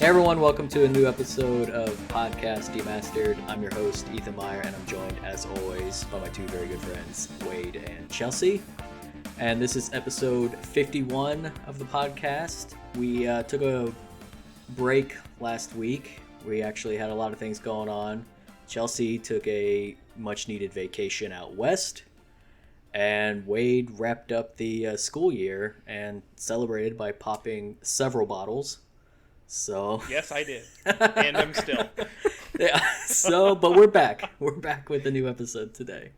Hey everyone, welcome to a new episode of Podcast Demastered. I'm your host, Ethan Meyer, and I'm joined, as always, by my two very good friends, Wade and Chelsea. And this is episode 51 of the podcast. We took a break last week. We actually had a lot of things going on. Chelsea took a much-needed vacation out west, and Wade wrapped up the school year and celebrated by popping several bottles. So yes, I did, and I'm still. Yeah. But we're back. We're back with a new episode today.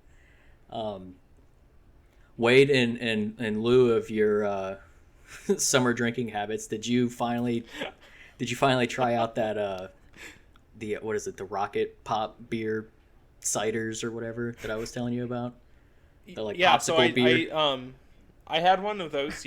Wade, in lieu of your summer drinking habits, did you finally try out that the Rocket Pop beer ciders or whatever that I was telling you about? The popsicle beer. I had one of those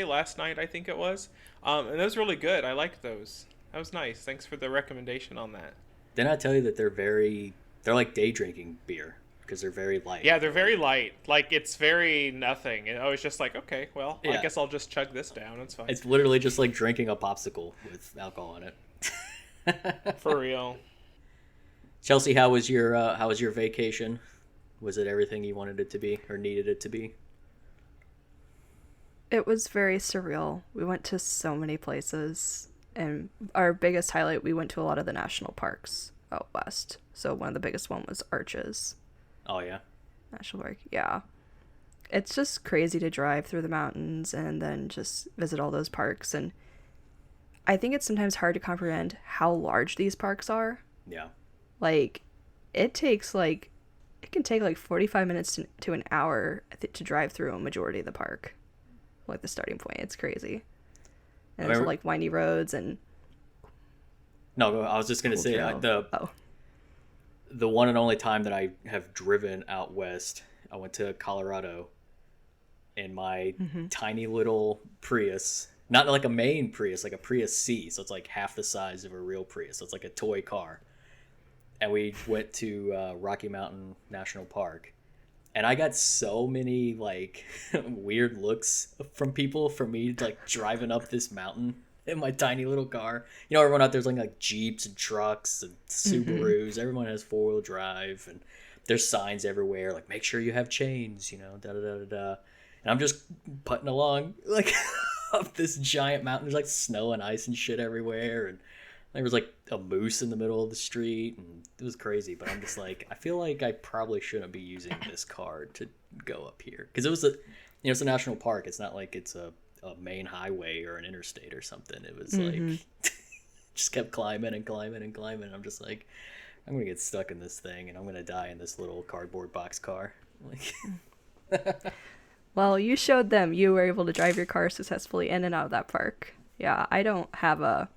last night I think it was, and that was really good. I liked those. That was nice. Thanks for the recommendation on that. Didn't I tell you that they're like day drinking beer because they're very light? Yeah, they're very light. Like, it's very nothing. And I was just like, okay, well, yeah. I guess I'll just chug this down. It's fine. It's literally just like drinking a popsicle with alcohol in it. For real. Chelsea, how was your vacation? Was it everything you wanted it to be or needed it to be? It was very surreal. We went to so many places, and our biggest highlight, we went to a lot of the national parks out west. So one of the biggest one was Arches. Oh, yeah? National Park, yeah. It's just crazy to drive through the mountains and then just visit all those parks. And I think it's sometimes hard to comprehend how large these parks are. Yeah. Like, it can take 45 minutes to an hour to drive through a majority of the park. Like the starting point. It's crazy. And there's like windy roads and... No, I was just going to say the one and only time that I have driven out west, I went to Colorado in my tiny little Prius. Not like a main Prius, like a Prius C. So it's like half the size of a real Prius. So it's like a toy car. And we went to Rocky Mountain National Park. And I got so many like weird looks from people for me like driving up this mountain in my tiny little car. You know, everyone out there's like Jeeps and trucks and Subarus. Everyone has 4-wheel drive, and there's signs everywhere like make sure you have chains. You know, da da da da. And I'm just putting along like up this giant mountain. There's like snow and ice and shit everywhere, and there was like a moose in the middle of the street, and it was crazy. But I'm just like, I feel like I probably shouldn't be using this car to go up here because it's a national park. It's not like it's a main highway or an interstate or something. It was like just kept climbing and climbing and climbing. I'm just like, I'm gonna get stuck in this thing, and I'm gonna die in this little cardboard box car. Like, well, you showed them you were able to drive your car successfully in and out of that park. Yeah, I don't have a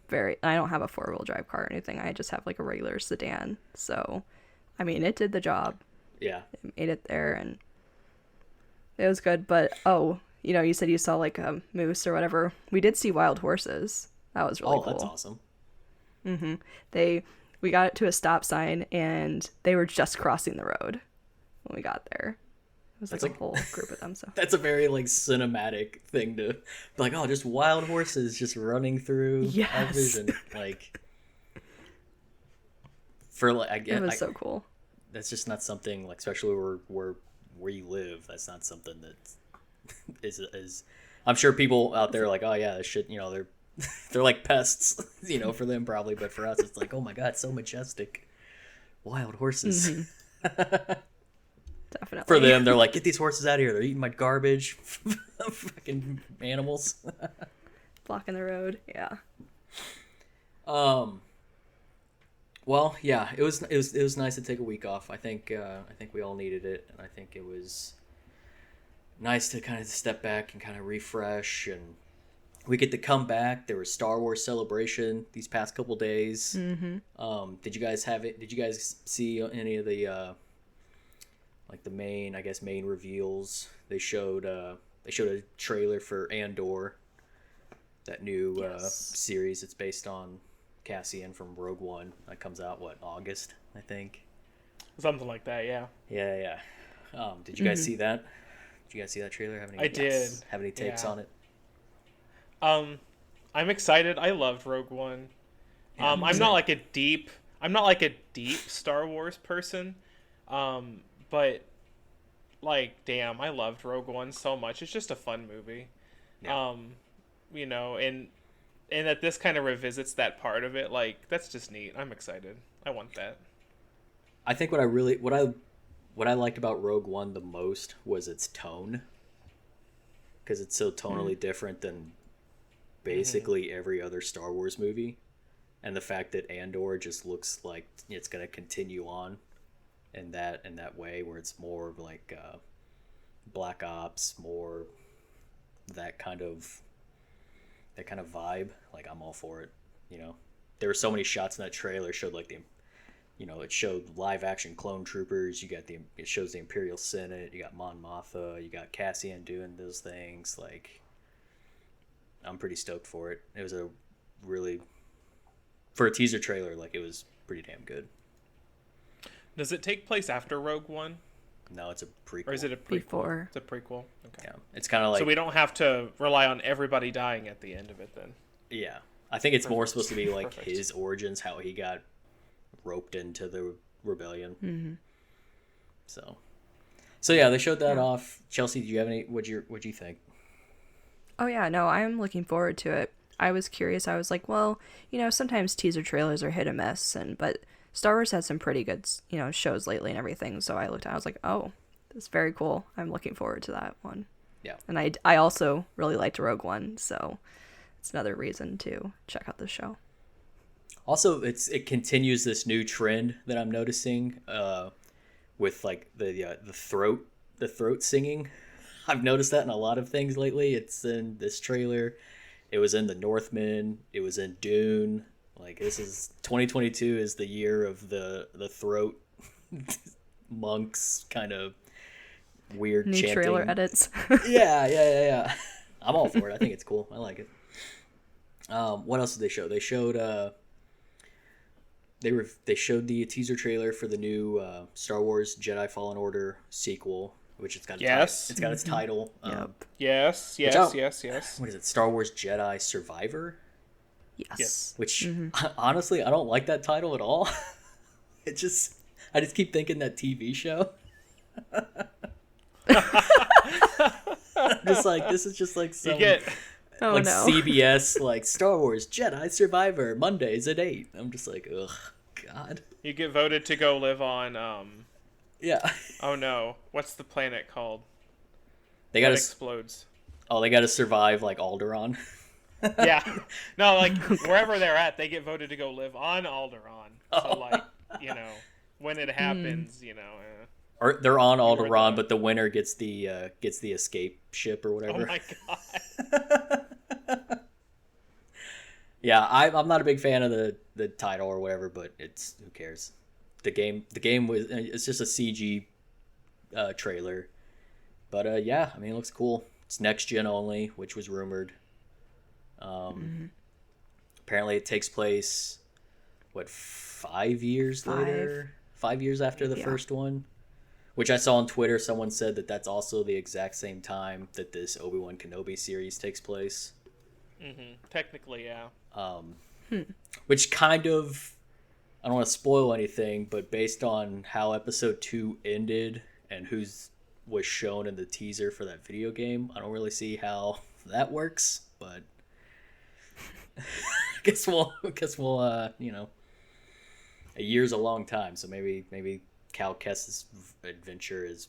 4-wheel drive car or anything. I just have like a regular sedan. So, I mean, it did the job. Yeah. It made it there, and it was good. But, you said you saw like a moose or whatever. We did see wild horses. That was really cool. Oh, that's awesome. We got it to a stop sign, and they were just crossing the road when we got there. It was like a whole group of them. So that's a very like cinematic thing to be like, oh, just wild horses just running through our vision. Like, it was so cool. That's just not something like, especially where you live. That's not something that is. I'm sure people out there are like, oh yeah, this shit. You know, they're like pests. You know, for them probably, but for us, it's like, oh my god, so majestic, wild horses. Definitely. For them, they're like, get these horses out of here. They're eating my garbage. Fucking animals. Blocking the road. Yeah. Well, yeah, it was nice to take a week off. I think we all needed it, and I think it was nice to kind of step back and kind of refresh, and we get to come back. There was Star Wars Celebration these past couple days. Did you guys have it? Did you guys see any of the like the main reveals? They showed a trailer for Andor, that new series. It's based on Cassian from Rogue One. That comes out August, I think. Something like that, yeah. Yeah. Did you guys see that? Did you guys see that trailer? I did. Have any takes on it? I'm excited. I loved Rogue One. Yeah, I'm not like a deep Star Wars person, but like, damn, I loved Rogue One so much. It's just a fun movie. yeah. You know, and that this kind of revisits that part of it. Like, that's just neat. I'm excited. I want that. I think what I liked about Rogue One the most was its tone, because it's so tonally different than basically every other Star Wars movie, and the fact that Andor just looks like it's gonna continue on in that way, where it's more of like Black Ops, more that kind of vibe. Like, I'm all for it. You know, there were so many shots in that trailer showed like it showed live action clone troopers. It shows the Imperial Senate. You got Mon Mothma. You got Cassian doing those things. Like, I'm pretty stoked for it. It was for a teaser trailer, like, it was pretty damn good. Does it take place after Rogue One? No, it's a prequel. Or is it a prequel? Before. It's a prequel. Okay. Yeah, it's kind of like. So we don't have to rely on everybody dying at the end of it then. Yeah, I think it's more supposed to be like Perfect. his origins, how he got roped into the rebellion. Mm-hmm. So yeah, they showed that off. Chelsea, do you have any? What'd you think? Oh yeah, no, I'm looking forward to it. I was curious. I was like, well, sometimes teaser trailers are hit or miss, but Star Wars has some pretty good, shows lately and everything. So I looked at it, I was like, oh, that's very cool. I'm looking forward to that one. Yeah. And I also really liked Rogue One, so it's another reason to check out the show. Also, it continues this new trend that I'm noticing with like the throat singing. I've noticed that in a lot of things lately. It's in this trailer. It was in The Northman. It was in Dune. Like, this is 2022 is the year of the throat monks kind of weird New chanting. trailer edits. Yeah. I'm all for it. I think it's cool. I like it. What else did they show? They showed they showed the teaser trailer for the new Star Wars Jedi Fallen Order sequel, which it's got it's got its title. Yep. Yes. What is it? Star Wars Jedi Survivor? Yes. Which honestly, I don't like that title at all. I just keep thinking that TV show. I'm just like, this is just like some CBS like Star Wars Jedi Survivor Mondays at 8. I'm just like, ugh, God. You get voted to go live on Yeah. Oh no, what's the planet called? They got to explodes. Oh, they got to survive like Alderaan. Yeah. No, like wherever they're at, they get voted to go live on Alderaan. So like, when it happens, Or they're on Alderaan, but the winner gets the escape ship or whatever. Oh my god. Yeah, I'm not a big fan of the title or whatever, but who cares? The game it's just a CG trailer, but yeah, I mean, it looks cool. It's next gen only, which was rumored. Apparently, it takes place 5 years later, 5 years after the first one. Which I saw on Twitter, someone said that's also the exact same time that this Obi-Wan Kenobi series takes place. Technically, yeah. Which kind of, I don't want to spoil anything, but based on how Episode 2 ended and was shown in the teaser for that video game, I don't really see how that works. But I guess we'll a year's a long time, so maybe Cal Kestis' adventure is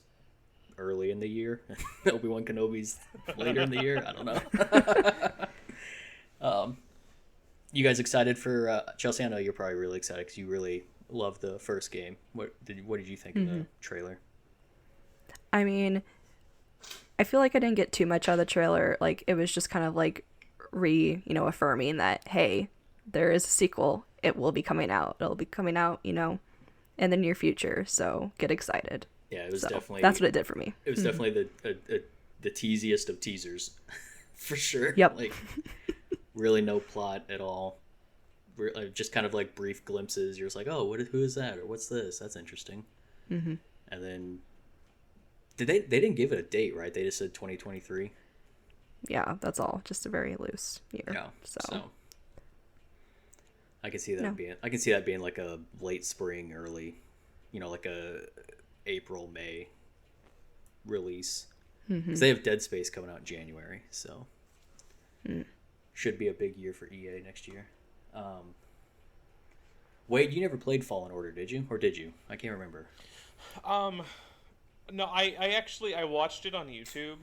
early in the year. Obi-Wan Kenobi's later in the year. I don't know. You guys excited for Chelsea? I know you're probably really excited because you really love the first game. What did you think of the trailer? I mean, I feel like I didn't get too much out of the trailer. Like, it was just kind of like affirming that, hey, there is a sequel. It will be coming out. It'll be coming out, in the near future. So get excited. Yeah, it was definitely. That's what it did for me. It was definitely the teasiest of teasers, for sure. Yep. Like, really no plot at all. Just kind of like brief glimpses. You're just like, oh, who is that, or what's this? That's interesting. And then they didn't give it a date, right? They just said 2023. yeah, that's all. Just a very loose year. Yeah. So. I can see that being like a late spring, early, like a April, May release. Because they have Dead Space coming out in January, so should be a big year for EA next year. Wade, you never played Fallen Order, did you? Or did you? I can't remember. No, I watched it on YouTube.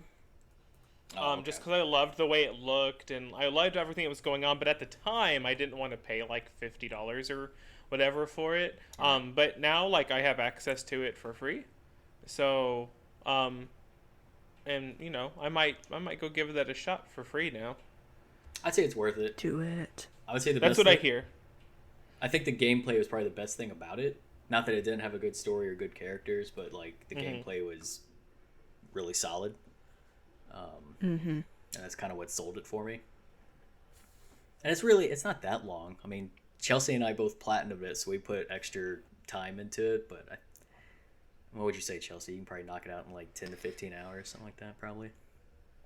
Okay. Just because I loved the way it looked and I loved everything that was going on, but at the time I didn't want to pay like $50 or whatever for it. But now like I have access to it for free, so and I might go give that a shot for free now. I'd say it's worth it. Do it. I would say that's what I hear. I think the gameplay was probably the best thing about it. Not that it didn't have a good story or good characters, but like the gameplay was really solid. And that's kind of what sold it for me. And it's not that long. I mean, Chelsea and I both platinumed it, so we put extra time into it. But what would you say, Chelsea? You can probably knock it out in like 10 to 15 hours, something like that, probably.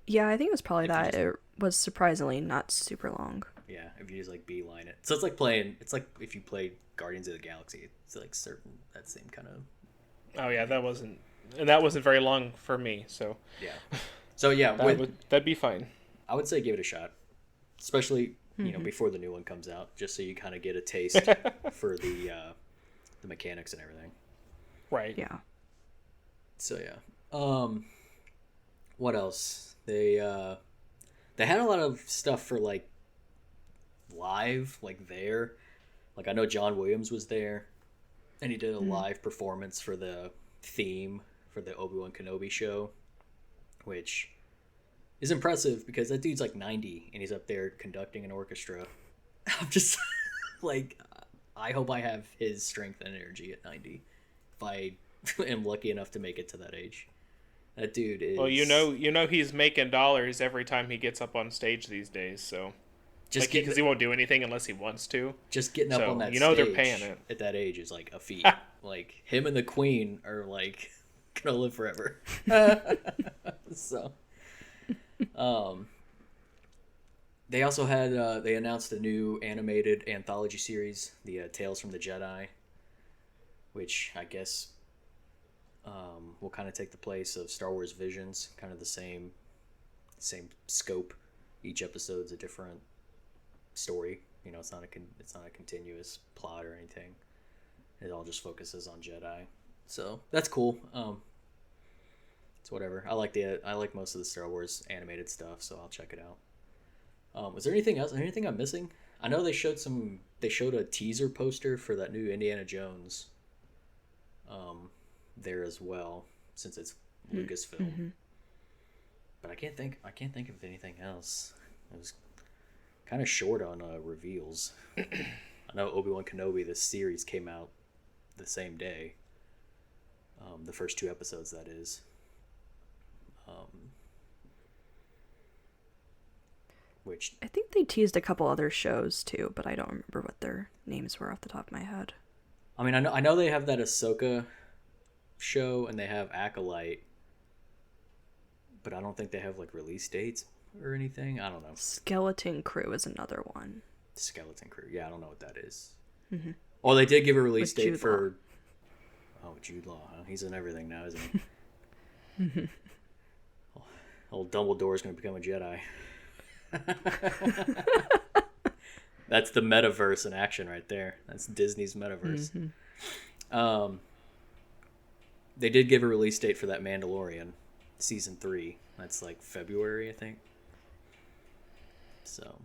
Yeah, I think it was probably that. It was surprisingly not super long. Yeah, if you just like beeline it. So it's like if you played Guardians of the Galaxy, it's like that same kind of. Oh yeah, that wasn't very long for me. So yeah. So yeah, that'd be fine. I would say give it a shot, especially before the new one comes out, just so you kind of get a taste for the mechanics and everything. Right. Yeah. So yeah. What else? They had a lot of stuff for like live, like there. Like I know John Williams was there, and he did a live performance for the theme for the Obi-Wan Kenobi show, which is impressive because that dude's like 90 and he's up there conducting an orchestra. I'm just like, I hope I have his strength and energy at 90 if I am lucky enough to make it to that age. That dude is... Well, he's making dollars every time he gets up on stage these days, so... Just because he won't do anything unless he wants to. Just getting up on that stage they're paying it. At that age is like a feat. Like, him and the Queen are like gonna live forever. So... they also had they announced a new animated anthology series, the Tales from the Jedi, which I guess will kind of take the place of Star Wars Visions, kind of the same scope. Each episode's a different story. It's not a continuous plot or anything. It all just focuses on Jedi, so that's cool. It's whatever. I like most of the Star Wars animated stuff, so I'll check it out. Was there anything else? Anything I'm missing? I know they showed a teaser poster for that new Indiana Jones there as well, since it's Lucasfilm. But I can't think of anything else. It was kind of short on reveals. I know Obi-Wan Kenobi, this series came out the same day. The first 2 episodes, that is. Which I think they teased a couple other shows too, but I don't remember what their names were off the top of my head. I mean, I know they have that Ahsoka show and they have Acolyte, but I don't think they have like release dates or anything. I don't know. Skeleton Crew is another one. Skeleton Crew, yeah, I don't know what that is. Oh, they did give a release date Jude for. Law. Oh, Jude Law, huh? He's in everything now, isn't he? Old Dumbledore's going to become a Jedi. That's the metaverse in action right there. That's Disney's metaverse. They did give a release date for that Mandalorian season 3. That's like February, I think. So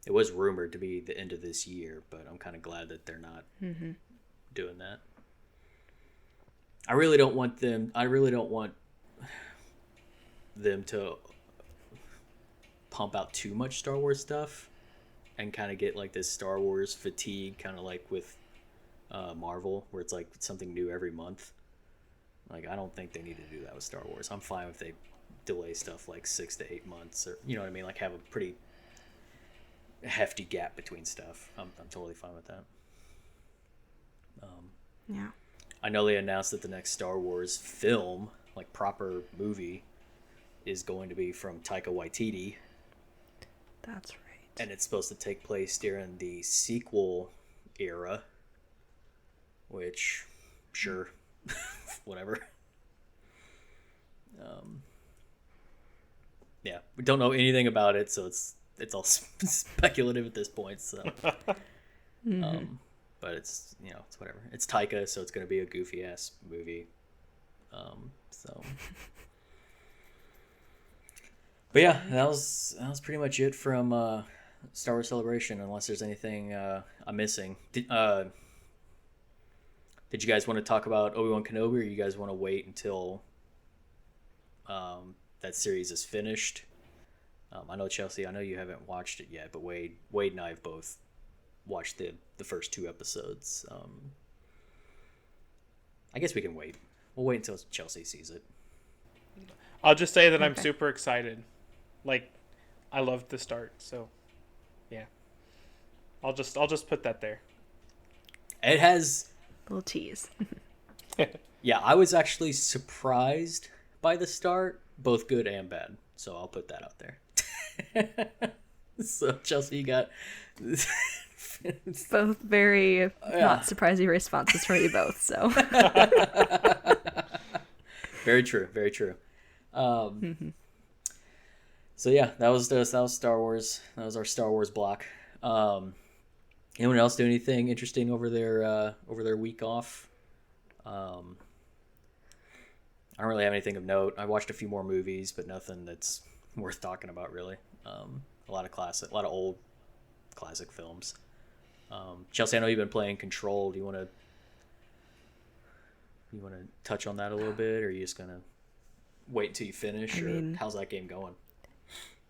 it was rumored to be the end of this year, but I'm kind of glad that they're not doing that. I really don't want them to pump out too much Star Wars stuff and kind of get like this Star Wars fatigue, kind of like with Marvel, where it's like something new every month. Like, I don't think they need to do that with Star Wars. I'm fine if they delay stuff like 6 to 8 months, or you know what I mean, like have a pretty hefty gap between stuff. I'm totally fine with that. Yeah. I know they announced that the next Star Wars film, like proper movie, is going to be from Taika Waititi. That's right. And it's supposed to take place during the sequel era, which, sure, whatever. Yeah, we don't know anything about it, so it's all speculative at this point. So, but it's it's whatever. It's Taika, so it's gonna be a goofy ass movie. So, but yeah, that was pretty much it from Star Wars Celebration. Unless there's anything I'm missing. Did you guys want to talk about Obi-Wan Kenobi, or you guys want to wait until that series is finished? I know, Chelsea, I know you haven't watched it yet, but Wade and I have both watched the first 2 episodes. I guess we can wait. We'll wait until Chelsea sees it. I'll just say that I'm super excited. Like, I loved the start, so yeah. I'll just put that there. It has little tease. Yeah, I was actually surprised by the start, both good and bad. So I'll put that out there. So Chelsea, you got both very not surprising responses from you both. So very true, very true. So yeah, that was Star Wars. That was our Star Wars block. Anyone else do anything interesting over their week off? I don't really have anything of note. I watched a few more movies, but nothing that's worth talking about really. A lot of old classic films. Chelsea, I know you've been playing Control. Do you want to touch on that a little bit, or are you just gonna wait until you finish? How's that game going?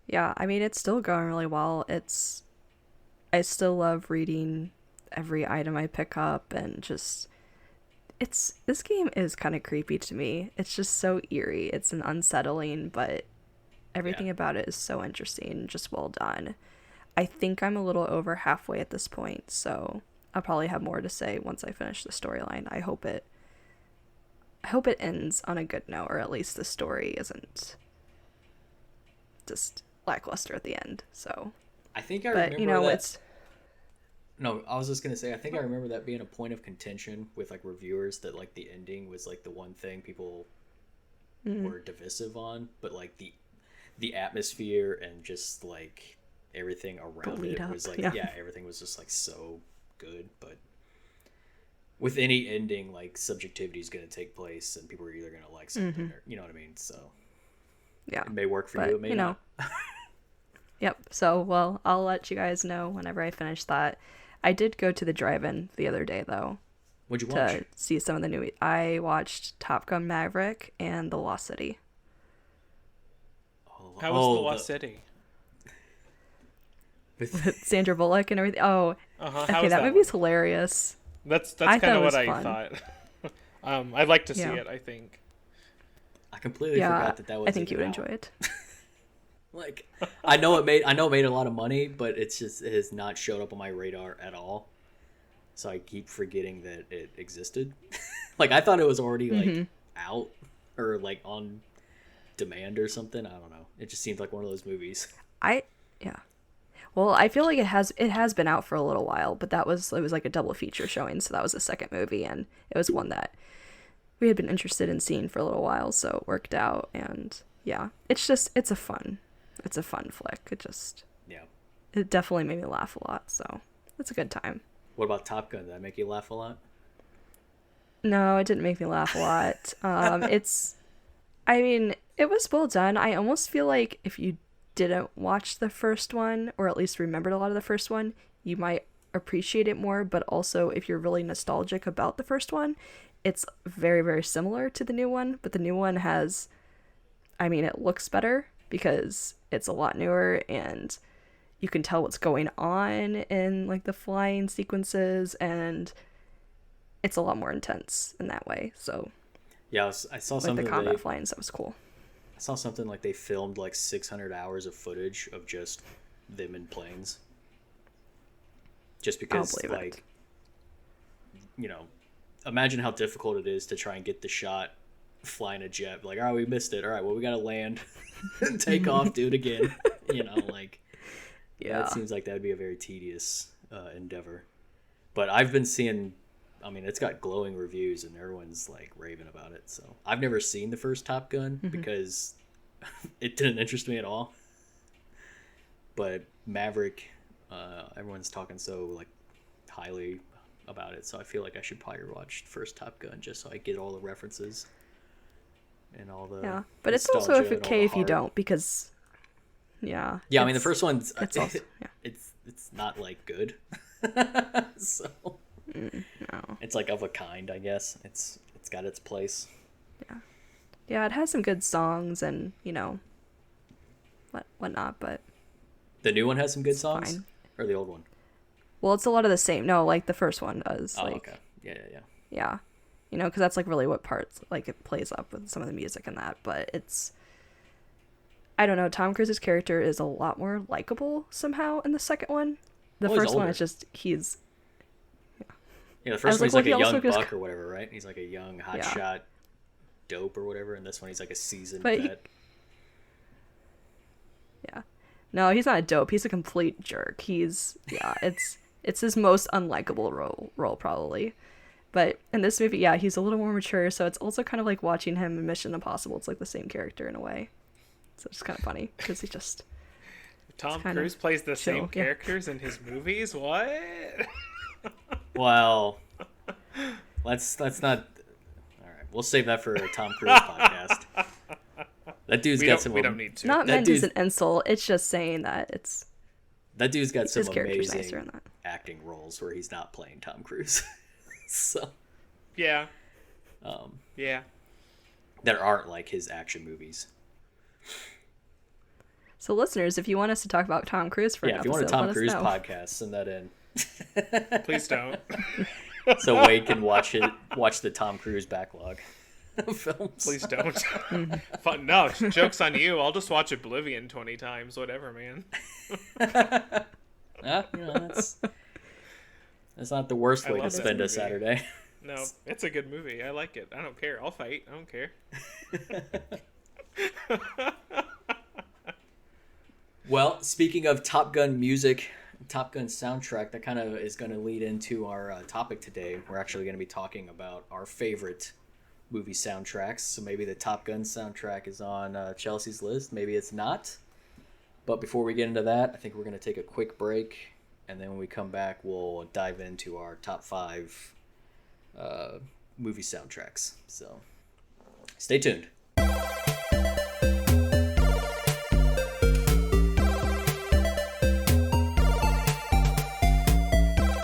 Yeah, I mean, it's still going really well. I still love reading every item I pick up, and just this game is kind of creepy to me. It's just so eerie. It's an unsettling, but everything about it is so interesting, just well done. I think I'm a little over halfway at this point, so I'll probably have more to say once I finish the storyline. I hope it ends on a good note, or at least the story isn't just lackluster at the end. So I think I remember that. It's No, I was just gonna say, I think I remember that being a point of contention with like reviewers, that like the ending was like the one thing people were divisive on, but like the atmosphere and just like everything around it was like everything was just like so good. But with any ending, like subjectivity is going to take place, and people are either going to like something or, you know what I mean? So yeah, it may work for you, it may not. Yep. So, well, I'll let you guys know whenever I finish that. I did go to the drive-in the other day, though. What'd you watch? To see some of the new... I watched Top Gun Maverick and The Lost City. How was The Lost City? With Sandra Bullock and everything. Oh, okay, that movie's hilarious. That's kind of what I thought. I'd like to see it, I think. I completely forgot that was. I think you would enjoy it. Like, I know it made a lot of money, but it has not showed up on my radar at all. So I keep forgetting that it existed. Like, I thought it was already like out or like on demand or something. I don't know. It just seemed like one of those movies. Well, I feel like it has been out for a little while, but it was like a double feature showing, so that was the second movie, and it was one that we had been interested in seeing for a little while, so it worked out. And yeah, it's a fun flick. It definitely made me laugh a lot, so it's a good time. What about Top Gun? Did that make you laugh a lot? No, it didn't make me laugh a lot. It was well done. I almost feel like if you didn't watch the first one, or at least remembered a lot of the first one, you might appreciate it more. But also, if you're really nostalgic about the first one, it's very, very similar to the new one. But the new one it looks better because it's a lot newer, and you can tell what's going on in like the flying sequences, and it's a lot more intense in that way. So yeah, I saw something. The combat flying stuff was cool. I saw something like they filmed like 600 hours of footage of just them in planes. Just because, like, imagine how difficult it is to try and get the shot flying a jet. Like, oh, we missed it. All right, well, we gotta land, take off, do it again. Like, that seems like that'd be a very tedious endeavor. But I've been seeing, I mean, it's got glowing reviews and everyone's like raving about it. So I've never seen the first Top Gun because it didn't interest me at all. But Maverick, everyone's talking so like highly about it, so I feel like I should probably watch first Top Gun just so I get all the references and all the but it's also okay if you don't, because I mean the first one's it's also, it's not like good. So no. It's like of a kind, I guess. It's got its place. It has some good songs and whatnot, but the new one has some good songs. Fine. Or the old one? Well, it's a lot of the same. No, like the first one does. Okay. Yeah. Because that's like really what parts, like it plays up with some of the music and that. But I don't know. Tom Cruise's character is a lot more likable somehow in the second one. The first one is just he's. Yeah, the first one he's like a young buck or whatever, right? He's like a young hotshot dope or whatever, and this one he's like a seasoned vet. No, he's not a dope. He's a complete jerk. It's his most unlikable role probably. But in this movie, he's a little more mature, so it's also kind of like watching him in Mission Impossible. It's like the same character in a way. So it's kind of funny because he just Tom Cruise plays the same characters in his movies. What? Well, let's not. All right, we'll save that for a Tom Cruise podcast. That dude's got some. We don't need to. Not meant as an insult. It's just saying that it's. That dude's got some amazing nicer in that. acting roles where he's not playing Tom Cruise. So. Yeah. That aren't like his action movies. So, listeners, if you want us to talk about Tom Cruise for an episode, if you want a Tom Cruise podcast, send that in. Please don't. So Wade can watch the Tom Cruise backlog of films. Please don't. No, joke's on you. I'll just watch Oblivion 20 times, whatever, man. That's not the worst way to spend a Saturday. No, it's a good movie. I like it. I don't care. I'll fight. I don't care. Well, speaking of Top Gun music, Top Gun soundtrack, that kind of is going to lead into our topic today. We're actually going to be talking about our favorite movie soundtracks. So maybe the Top Gun soundtrack is on Chelsea's list. Maybe it's not. But before we get into that, I think we're going to take a quick break. And then when we come back, we'll dive into our top 5 movie soundtracks. So stay tuned.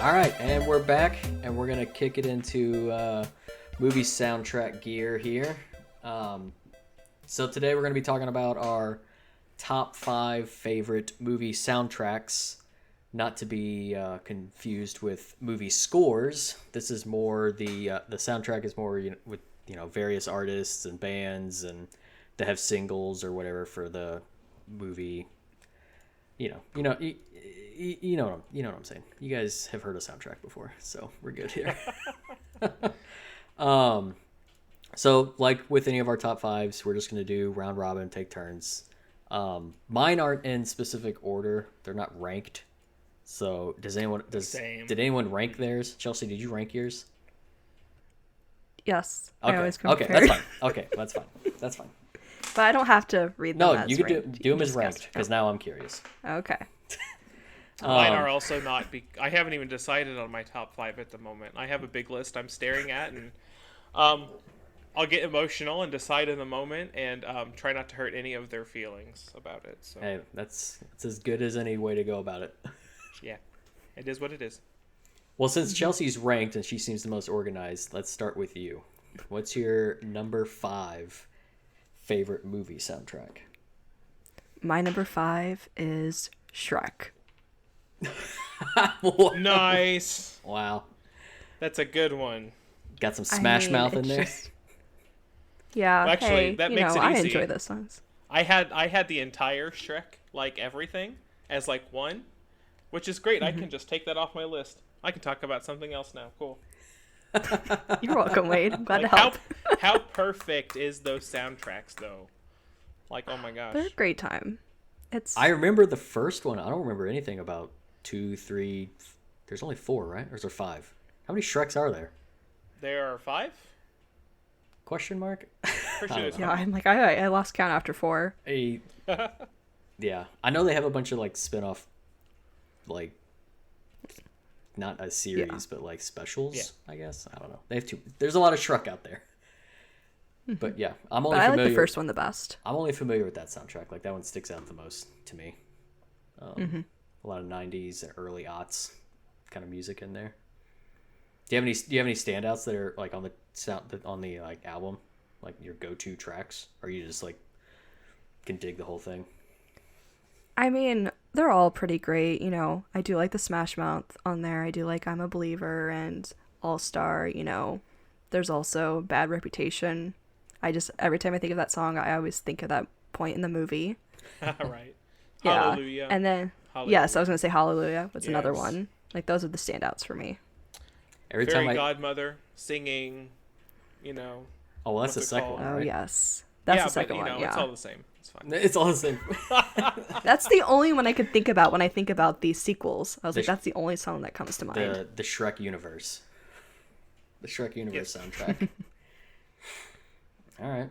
All right, and we're back, and we're gonna kick it into movie soundtrack gear here. So today we're gonna be talking about our top 5 favorite movie soundtracks, not to be confused with movie scores. This is more the soundtrack is more with various artists and bands, and they have singles or whatever for the movie. You know what I'm saying. You guys have heard a soundtrack before, so we're good here. So like with any of our top 5s, we're just gonna do round robin, take turns. Mine aren't in specific order; they're not ranked. So did anyone rank theirs? Chelsea, did you rank yours? Yes. Okay. I always Okay, that's fine. Okay, that's fine. That's fine. But I don't have to read them. No, you could do them as ranked because now I'm curious. Okay. Mine are also not. I haven't even decided on my top 5 at the moment. I have a big list I'm staring at, and I'll get emotional and decide in the moment, and try not to hurt any of their feelings about it. So. Hey, it's as good as any way to go about it. Yeah, it is what it is. Well, since Chelsea's ranked and she seems the most organized, let's start with you. What's your number 5 favorite movie soundtrack? My number 5 is Shrek. Nice. Wow. That's a good one. Got some Smash Mouth in there. Yeah. Well, actually, that makes it easy. I enjoy those songs. I had the entire Shrek, like everything, as like one, which is great. I can just take that off my list. I can talk about something else now. Cool. You're welcome, Wade. I'm glad Like to help. how perfect is those soundtracks though? Like, oh my gosh. They're a great time. I remember the first one. I don't remember anything about 2, 3. There's only 4, right? Or is there 5? How many Shreks are there? There are 5? Question mark? Pretty sure there's Yeah, I'm like, I lost count after 4. Yeah. I know they have a bunch of like spin-off, like, not a series, but like specials, I guess. I don't know. They have 2. There's a lot of Shrek out there. But yeah, I'm only But I familiar. like the first one the best. I'm only familiar with that soundtrack. Like that one sticks out the most to me. A lot of 90s and early aughts kind of music in there. Do you have any standouts that are like on the like album, like your go-to tracks, or you just like can dig the whole thing? I mean, they're all pretty great. You know, I do like the Smash Mouth on there. I do like I'm a Believer and All Star. You know, there's also Bad Reputation. Every time I think of that song, I always think of that point in the movie. Right. Yeah. Hallelujah. And then, Hallelujah. yes, I was going to say Hallelujah. That's another Yes. one. Like, those are the standouts for me. Every Fairy time Godmother singing, you know. Oh, well, that's the what's it second called? one, Oh, right? yes. That's yeah, the second but, one, It's yeah. all the same. It's fine. It's all the same. That's the only one I could think about when I think about these sequels. I was like, Sh- that's the only song that comes to mind. The Shrek universe. The Shrek universe soundtrack. All right.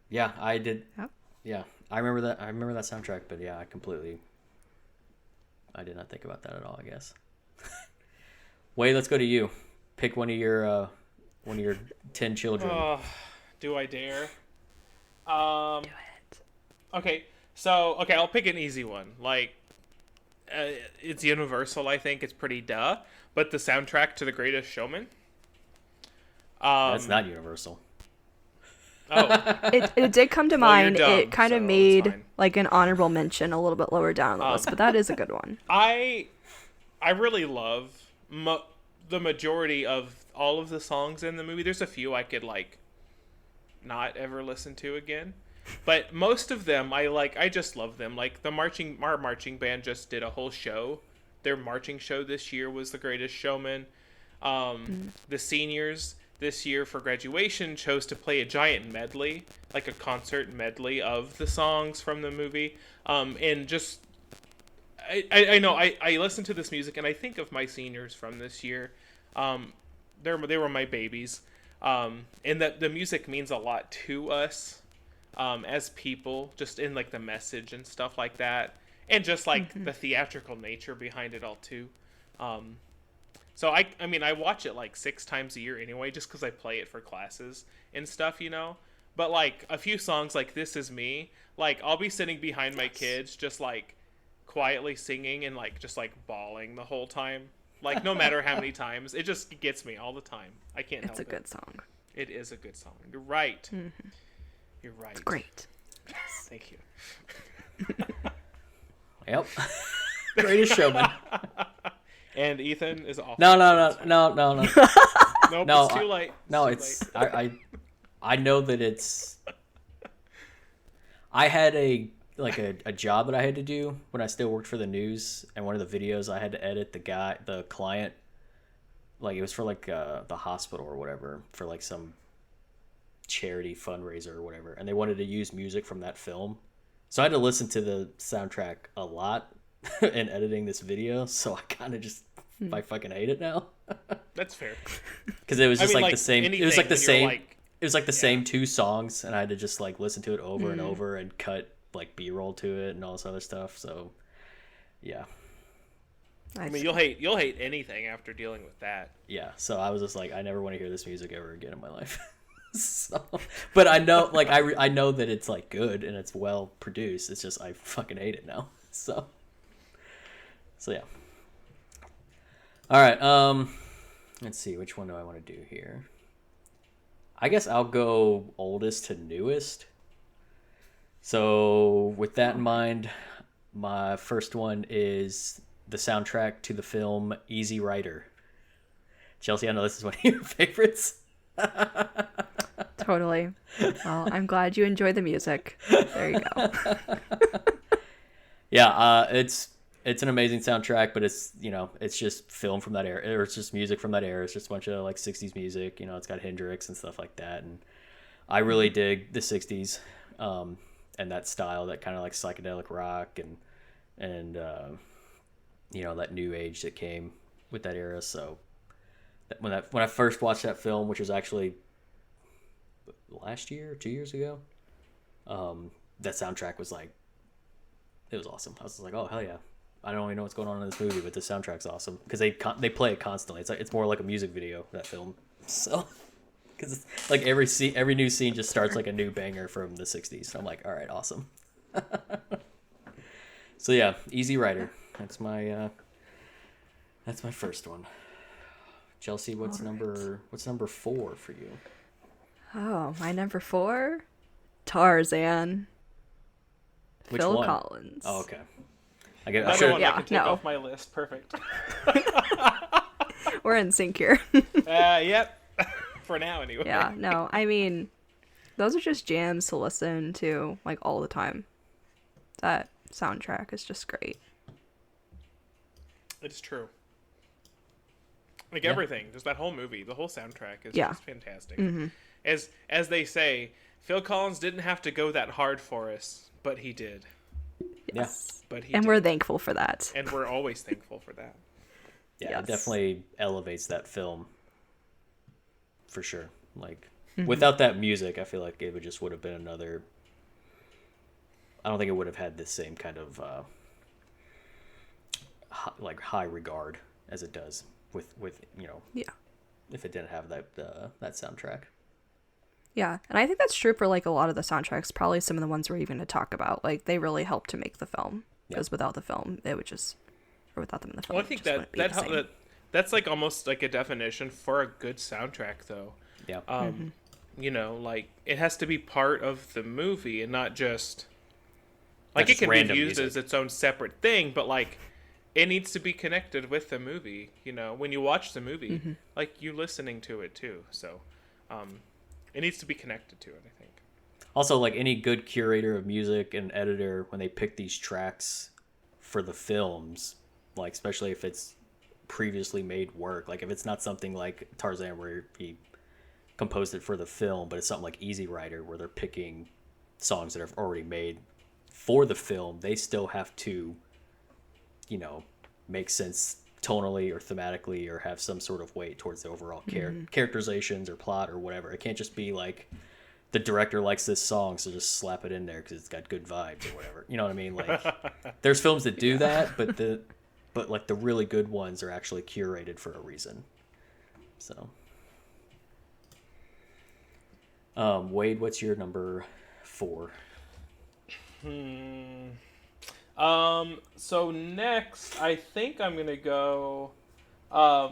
Yeah, I did. Yep. Yeah, I remember that. I remember that soundtrack, but yeah, I did not think about that at all, I guess. Wait, let's go to you. Pick one of your 10 children. Do I dare? Do it. Okay, so I'll pick an easy one. Like, it's universal. I think it's pretty duh. But the soundtrack to The Greatest Showman. That's not universal. Oh, It did come to Well, you're mind. dumb, It kind so of it's made fine. like an honorable mention a little bit lower down on the list, but that is a good one. I really love the majority of all of the songs in the movie. There's a few I could like not ever listen to again, but most of them I just love them. Like our marching band just did a whole show. Their marching show this year was The Greatest Showman. The seniors this year for graduation chose to play a giant medley, like a concert medley of the songs from the movie. And just I know I listen to this music and I think of my seniors from this year. They were my babies, and that the music means a lot to us as people, just in like the message and stuff like that, and just like the theatrical nature behind it all too. So I mean I watch it like 6 times a year anyway, just because I play it for classes and stuff, you know. But like a few songs like This Is Me, like I'll be sitting behind my kids just like quietly singing and like just like bawling the whole time. Like no matter how many times, it just gets me all the time. I can't help it. It's a good song. It is a good song. You're right. You're right. It's great. Thank you. Yep. Greatest Showman. And Ethan is awful. No. Nope, No, it's too late. No, too it's late. I know that it's. I had a job that I had to do when I still worked for the news, and one of the videos I had to edit the client, like it was for like the hospital or whatever, for like some charity fundraiser or whatever, and they wanted to use music from that film, so I had to listen to the soundtrack a lot in editing this video. So I kind of just I fucking hate it now. That's fair. Because it was just mean, like like, the same. It anything was like the when you're, same. like- It was like the same 2 songs, and I had to just like listen to it over and over and cut like B-roll to it and all this other stuff. So, yeah, I mean, you'll hate anything after dealing with that. yeah. So I was just like, I never want to hear this music ever again in my life. So, but I know, like, I know that it's like good and it's well produced. It's just I fucking hate it now. So yeah. All right. Let's see, which one do I want to do here? I guess I'll go oldest to newest. So with that in mind, my first one is the soundtrack to the film Easy Rider. Chelsea, I know this is one of your favorites. Totally. Well, I'm glad you enjoy the music. There you go. Yeah, it's It's an amazing soundtrack, but it's, it's just film from that era, or it's just music from that era. It's just a bunch of like 60s music. It's got Hendrix and stuff like that, and I really dig the 60s, and that style, that kind of like psychedelic rock and that new age that came with that era. So when I first watched that film, which was actually last year, 2 years ago, that soundtrack was like, it was awesome. I was like, oh hell yeah. I don't even know what's going on in this movie, but the soundtrack's awesome because they play it constantly. It's more like a music video, that film. So, because it's like every new scene just starts like a new banger from the 60s. So I'm like, all right, awesome. So yeah, Easy Rider. That's my first one. Chelsea, what's number 4 for you? Oh, my number 4? Tarzan. Which Phil one? Collins. Oh, okay. Another one I can take off my list. Perfect. We're in sync here. Yep. For now, anyway. Yeah, no, I mean, those are just jams to listen to, like, all the time. That soundtrack is just great. It's true. Like everything, just that whole movie, the whole soundtrack is just fantastic. Mm-hmm. As they say, Phil Collins didn't have to go that hard for us, but he did. Yes. But he and did. we're thankful for that. And we're always thankful for that. Yeah, It definitely elevates that film. For sure. Like, without that music, I feel like it would have been another... I don't think it would have had the same kind of high regard as it does with if it didn't have that soundtrack. Yeah, and I think that's true for like a lot of the soundtracks. Probably some of the ones we're even to talk about, like they really helped to make the film. Because without the film, it would just, or without them in the film, well, I think that's like almost like a definition for a good soundtrack, though. Yeah. Like it has to be part of the movie and not just like not it can be used music. as its own separate thing, but like it needs to be connected with the movie. When you watch the movie, like you listening to it too. So, it needs to be connected to it, I think. Also, like any good curator of music and editor, when they pick these tracks for the films, like especially if it's previously made work, like if it's not something like Tarzan where he composed it for the film, but it's something like Easy Rider where they're picking songs that are already made for the film, they still have to, make sense tonally or thematically or have some sort of weight towards the overall characterizations or plot or whatever. It can't just be like the director likes this song, so just slap it in there because it's got good vibes or whatever. You know what I mean? Like, there's films that do that, but like the really good ones are actually curated for a reason. So, Wade, what's your number 4? So next, I think I'm gonna go, a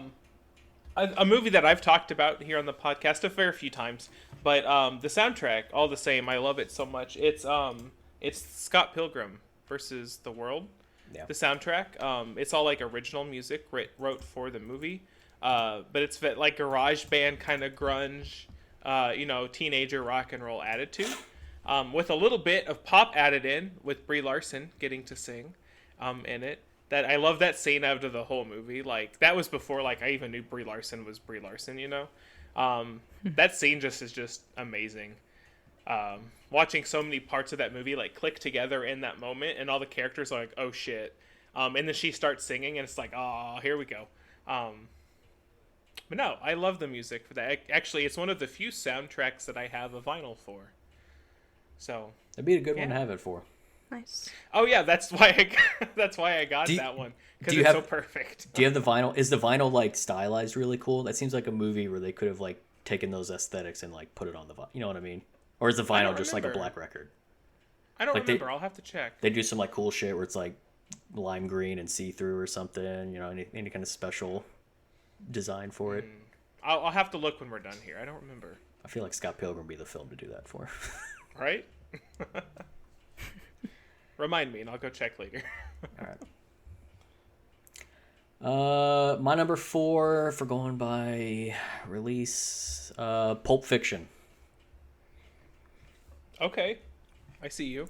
movie that I've talked about here on the podcast a fair few times, but the soundtrack, all the same, I love it so much. It's Scott Pilgrim versus the World. Yeah. The soundtrack, it's all like original music wrote for the movie, but it's like garage band kind of grunge, teenager rock and roll attitude. With a little bit of pop added in, with Brie Larson getting to sing in it. That I love that scene out of the whole movie. Like, that was before like I even knew Brie Larson was Brie Larson, That scene is just amazing. Watching so many parts of that movie like click together in that moment, and all the characters are like, oh shit. And then she starts singing, and it's like, oh, here we go. But no, I love the music for that. Actually, it's one of the few soundtracks that I have a vinyl for. So that'd be a good one to have it for. Nice. Oh yeah, that's why I got that one, because it's so perfect. Do you have the vinyl? Is the vinyl like stylized really cool? That seems like a movie where they could have like taken those aesthetics and like put it on the vinyl. You know what I mean? Or is the vinyl just like a black record? I don't remember. I'll have to check. They do some like cool shit where it's like lime green and see through or something. Any kind of special design for it. I'll have to look when we're done here. I don't remember. I feel like Scott Pilgrim would be the film to do that for. Right? Remind me, and I'll go check later. All right. My number 4 for going by release, Pulp Fiction. Okay, I see you.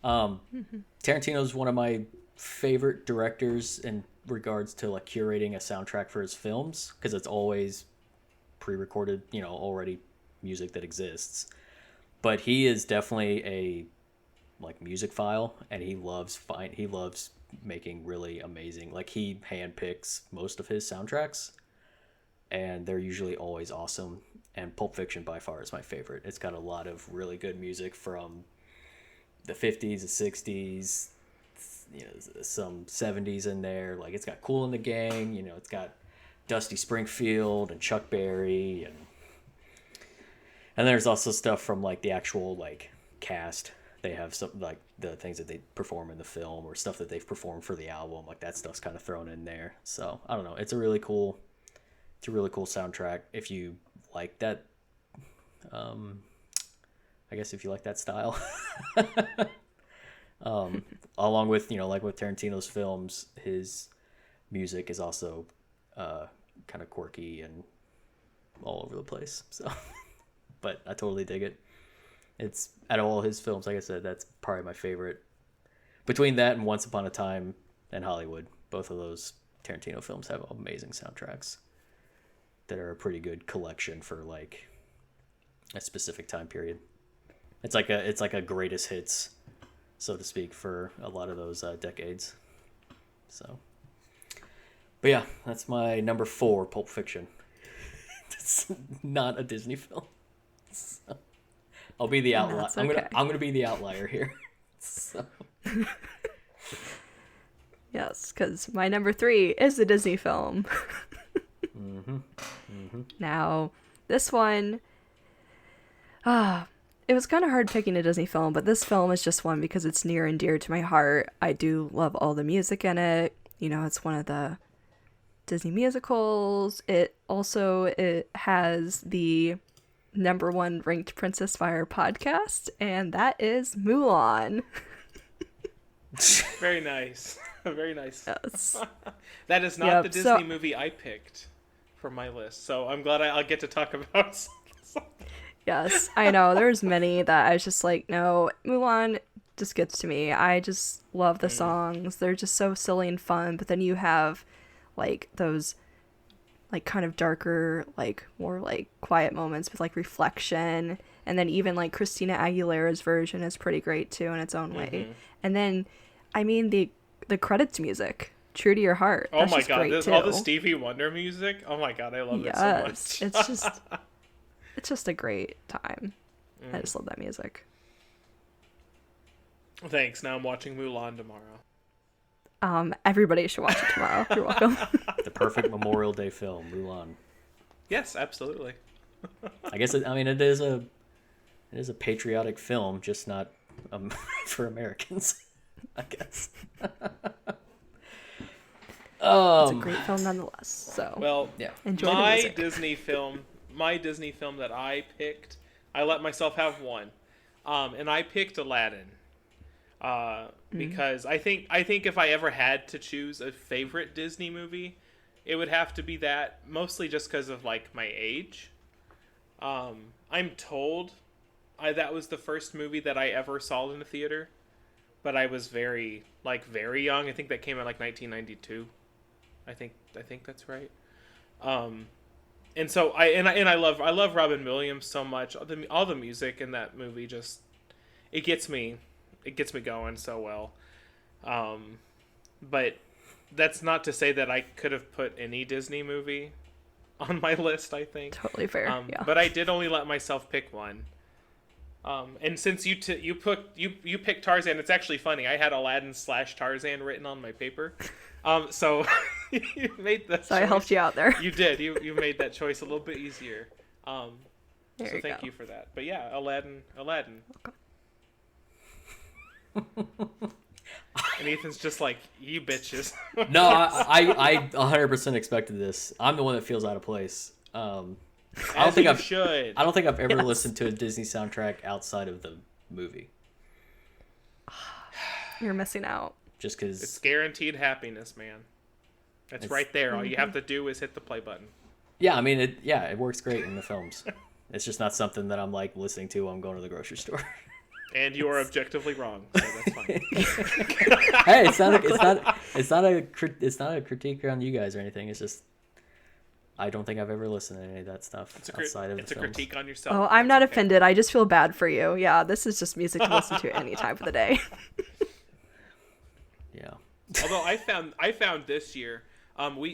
Tarantino's one of my favorite directors in regards to like curating a soundtrack for his films, because it's always pre-recorded, already music that exists. But he is definitely a like music file, and he loves making really amazing, like he handpicks most of his soundtracks, and they're usually always awesome. And Pulp Fiction by far is my favorite. It's got a lot of really good music from the 50s, the 60s, some 70s in there. Like it's got Kool and the Gang, it's got Dusty Springfield and Chuck Berry, and there's also stuff from like the actual like cast. They have some like the things that they perform in the film or stuff that they've performed for the album. Like that stuff's kind of thrown in there. So I don't know. It's a really cool soundtrack if you like that. I guess if you like that style. Along with like with Tarantino's films, his music is also kind of quirky and all over the place. So, but I totally dig it. It's out of all his films, like I said, that's probably my favorite. Between that and Once Upon a Time and Hollywood, both of those Tarantino films have amazing soundtracks that are a pretty good collection for like a specific time period. It's like a greatest hits, so to speak, for a lot of those decades. So, but yeah, that's my number 4, Pulp Fiction. It's not a Disney film. So, I'll be the outlier. Okay. I'm gonna be the outlier here. So. Yes, because my number 3 is a Disney film. Now, this one, it was kind of hard picking a Disney film, but this film is just one because it's near and dear to my heart. I do love all the music in it. It's one of the Disney musicals. It has the number 1 ranked Princess Fire podcast, and that is Mulan. Very nice. Very nice. Yes. That is not the Disney movie I picked for my list, so I'm glad I'll get to talk about something. Yes, I know. There's many that I was just like, no, Mulan just gets to me. I just love the songs. They're just so silly and fun, but then you have like those like kind of darker, like more like quiet moments with like reflection, and then even like Christina Aguilera's version is pretty great too in its own way. And then I mean the credits music, True to Your Heart. Oh my god, there's all the Stevie Wonder music. Oh my god, I love it so much. It's just a great time. I just love that music. Thanks. Now I'm watching Mulan tomorrow. Everybody should watch it tomorrow. You're welcome. The perfect Memorial Day film, Mulan. Yes, absolutely. I guess it is a patriotic film, just not for Americans, I guess. It's a great film nonetheless. So well, yeah. Enjoy the music. My Disney film that I picked, I let myself have one, and I picked Aladdin. Because I think if I ever had to choose a favorite Disney movie, it would have to be that, mostly just because of like my age. I'm told that was the first movie that I ever saw in a theater, but I was very young. I think that came out like 1992. I think that's right. And so I love Robin Williams so much. All the music in that movie just it gets me going so well. But that's not to say that I could have put any Disney movie on my list, I think. Totally fair. Yeah. But I did only let myself pick one. And since you picked Tarzan, it's actually funny. I had Aladdin / Tarzan written on my paper. So you made that. So choice. I helped you out there. You did. You made that choice a little bit easier. So thank go. you for that. But yeah, Aladdin. Okay. And Ethan's just like, you bitches. No, I 100% expected this. I'm the one that feels out of place. I don't think I've ever listened to a Disney soundtrack outside of the movie. You're missing out. Just because it's guaranteed happiness, man. It's right there. All you have to do is hit the play button. Yeah, I mean, it works great in the films. It's just not something that I'm like listening to while I'm going to the grocery store. And you are objectively wrong, so that's fine. Hey, it's not a critique on you guys or anything. It's just I don't think I've ever listened to any of that stuff outside of the films. It's a critique on yourself. Oh, I'm not offended. I just feel bad for you. Yeah, this is just music to listen to any time of the day. Yeah. Although I found this year,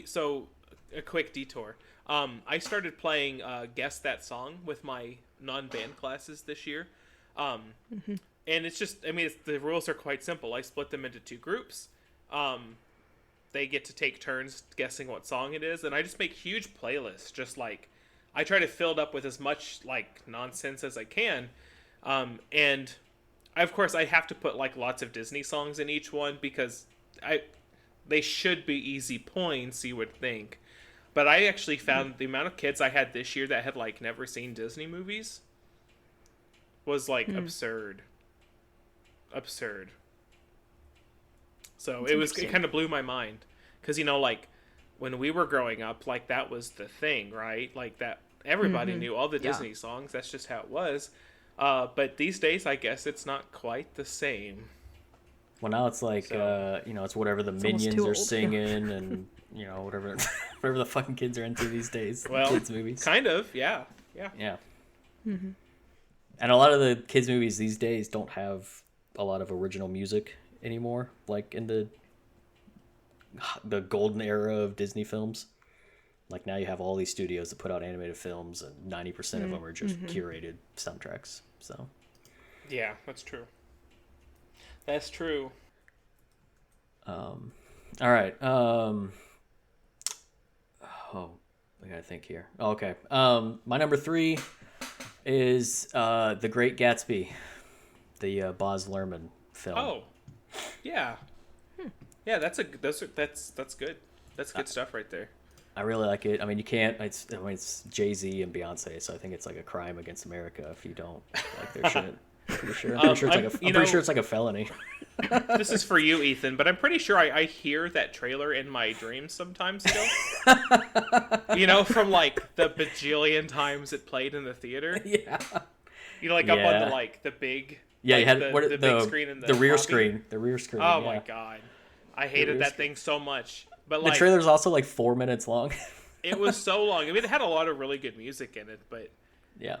so a quick detour. I started playing Guess That Song with my non-band classes this year. And it's just, the rules are quite simple. I split them into 2 groups. They get to take turns guessing what song it is, and I just make huge playlists. Just like, I try to fill it up with as much like nonsense as I can. And of course I have to put like lots of Disney songs in each one because they should be easy points, you would think. But I actually found the amount of kids I had this year that had like never seen Disney movies was like absurd. So it kind of blew my mind because like when we were growing up, like that was the thing, right? Like that everybody knew all the Disney songs. That's just how it was. But these days, I guess it's not quite the same. Well, now it's like it's whatever the Minions are singing and whatever the fucking kids are into these days. Well, kids movies, kind of, yeah. Mm-hmm. And a lot of the kids movies these days don't have a lot of original music anymore, like in the golden era of Disney films. Like now you have all these studios that put out animated films, and 90% of them are just curated soundtracks. So yeah, that's true. That's true. All right. Oh, I gotta think here. Oh, okay. My number 3 is The Great Gatsby, the Baz Luhrmann film. Oh, yeah. Yeah, that's good. That's good stuff right there. I really like it. I mean, you can't. It's Jay-Z and Beyonce, so I think it's like a crime against America if you don't like their shit. I'm pretty sure it's like a felony. This is for you, Ethan, but I'm pretty sure I hear that trailer in my dreams sometimes still. From like the bajillion times it played in the theater. Yeah. Up on the big. Yeah, like, you had the big screen in the rear lobby. screen. The rear screen. Oh my god, I hated that thing so much. But the trailer's also like 4 minutes long. It was so long. I mean, it had a lot of really good music in it, but yeah,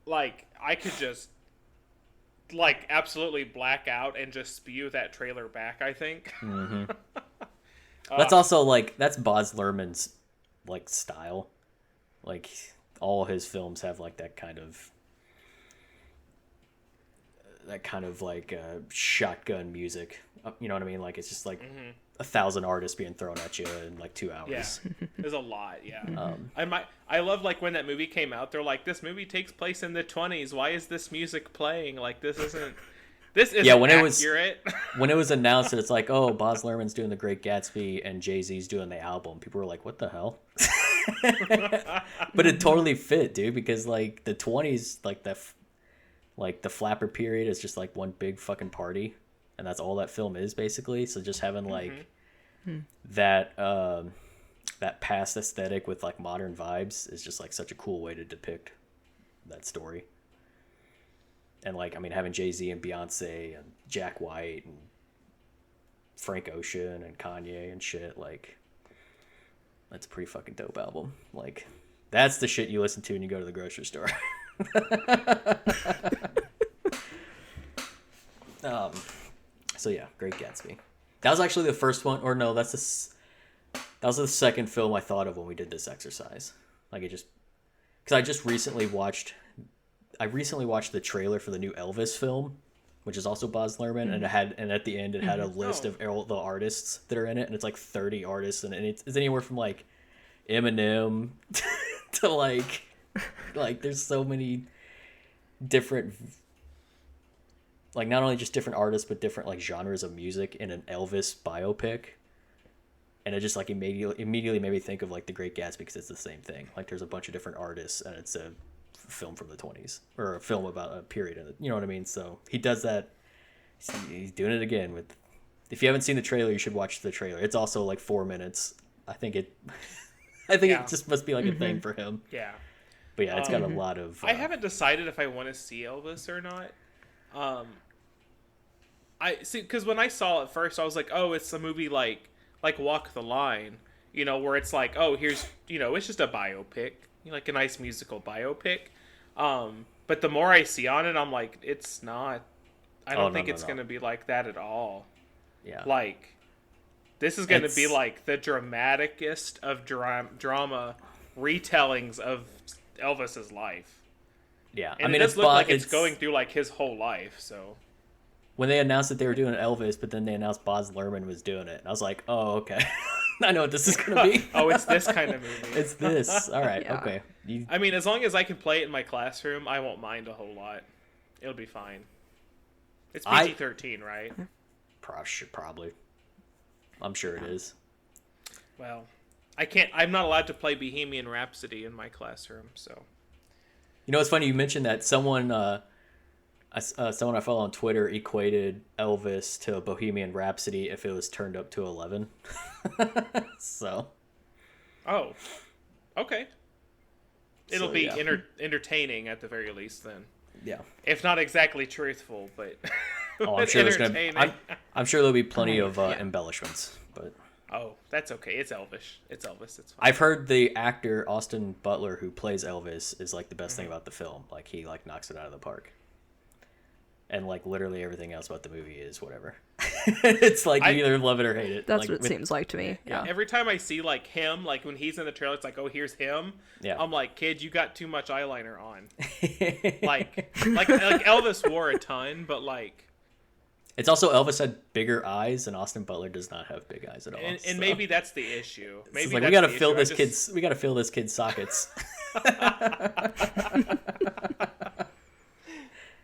like I could just like absolutely black out and just spew that trailer back. I think. Mm-hmm. That's also like that's Baz Luhrmann's like style. Like all his films have like that kind of like shotgun music. You know what I mean? Like it's just like 1,000 artists being thrown at you in like 2 hours. Yeah, there's a lot. Yeah. I love like when that movie came out. They're like, this movie takes place in the 20s. Why is this music playing? Like this isn't accurate. When it was announced that it's like, oh, Baz Luhrmann's doing The Great Gatsby and Jay-Z's doing the album, people were like, what the hell? But it totally fit, dude, because like the 20s, like the flapper period is just like one big fucking party, and that's all that film is basically. So just having like that past aesthetic with like modern vibes is just like such a cool way to depict that story. And like, I mean, having Jay-Z and Beyonce and Jack White and Frank Ocean and Kanye and shit, like that's a pretty fucking dope album. Like that's the shit you listen to when you go to the grocery store. So yeah, Great Gatsby. That was actually the first one, or no, that was the second film I thought of when we did this exercise. Like because I recently watched the trailer for the new Elvis film, which is also Baz Luhrmann, and at the end it had a list of all the artists that are in it, and it's like 30 artists, and it's anywhere from like Eminem to like there's so many different, like not only just different artists but different like genres of music in an Elvis biopic. And it just like immediately made me think of like The Great Gatsby because it's the same thing. Like there's a bunch of different artists and it's a film from the 20s or a film about a period in it, you know what I mean? So he does that. He's doing it again with. If you haven't seen the trailer, you should watch the trailer. It's also like 4 minutes. I think it just must be like a thing for him. Yeah. But yeah, it's got a lot of. I haven't decided if I want to see Elvis or not. I see, because when I saw it first, I was like, oh, it's a movie like Walk the Line, where it's like, oh, here's, it's just a biopic, like a nice musical biopic. But the more I see on it, I'm like, it's not. I don't think it's going to be like that at all. Yeah. Like, this is going to be like the dramaticest of drama retellings of Elvis's life. Yeah. And it does look like it's going through like his whole life, so. When they announced that they were doing Elvis, but then they announced Baz Luhrmann was doing it, and I was like, oh, okay. I know what this is going to be. Oh, it's this kind of movie. It's this. All right. Yeah. Okay. I mean, as long as I can play it in my classroom, I won't mind a whole lot. It'll be fine. It's PG-13, right? Probably. I'm sure it is. Well, I'm not allowed to play Bohemian Rhapsody in my classroom, so. It's funny you mentioned that. Someone I follow on Twitter equated Elvis to Bohemian Rhapsody if it was turned up to 11. So. Oh. Okay. It'll be yeah. entertaining at the very least then. Yeah. If not exactly truthful, but I'm sure I'm sure there'll be plenty of embellishments, but oh, that's okay. It's Elvis. It's Elvis. It's fine. I've heard the actor Austin Butler who plays Elvis is like the best thing about the film. Like he like knocks it out of the park. And like literally everything else about the movie is whatever. It's like you either love it or hate it. That's what it seems like to me. Yeah. Every time I see like him, like when he's in the trailer, it's like, oh, here's him. Yeah. I'm like, kid, you got too much eyeliner on. like Elvis wore a ton, but like. It's also Elvis had bigger eyes, and Austin Butler does not have big eyes at all. And maybe that's the issue. Maybe like, we gotta fill this kid's sockets.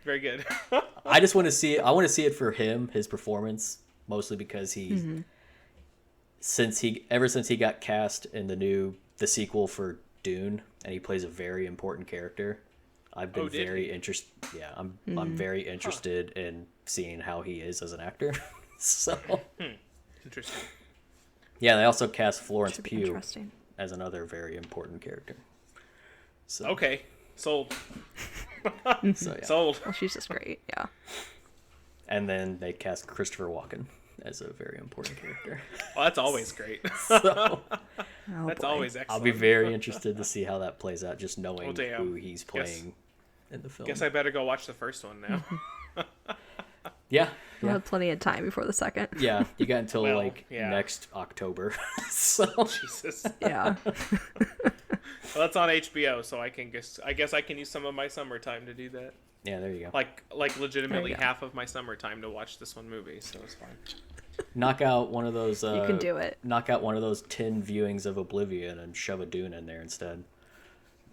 Very good. I just want to see it. I want to see it for him, his performance, mostly because ever since he got cast in the sequel for Dune, and he plays a very important character. I've been very interested. Yeah, I'm very interested in seeing how he is as an actor. So Interesting. Yeah, they also cast Florence Pugh as another very important character. So okay, sold. So, yeah. Sold. Well, she's just great. Yeah. And then they cast Christopher Walken as a very important character. Well, that's always great. So that's always excellent. I'll be very interested to see how that plays out, just knowing who he's playing in the film. Guess I better go watch the first one now. Yeah. We'll have plenty of time before the second. Yeah, you got until next October. So Jesus. Yeah. Well, that's on HBO, so I guess I can use some of my summertime to do that. Yeah, there you go. Like legitimately half of my summertime to watch this one movie, so it's fine. Knock out one of those. You can do it. Knock out one of those 10 viewings of Oblivion and shove a Dune in there instead.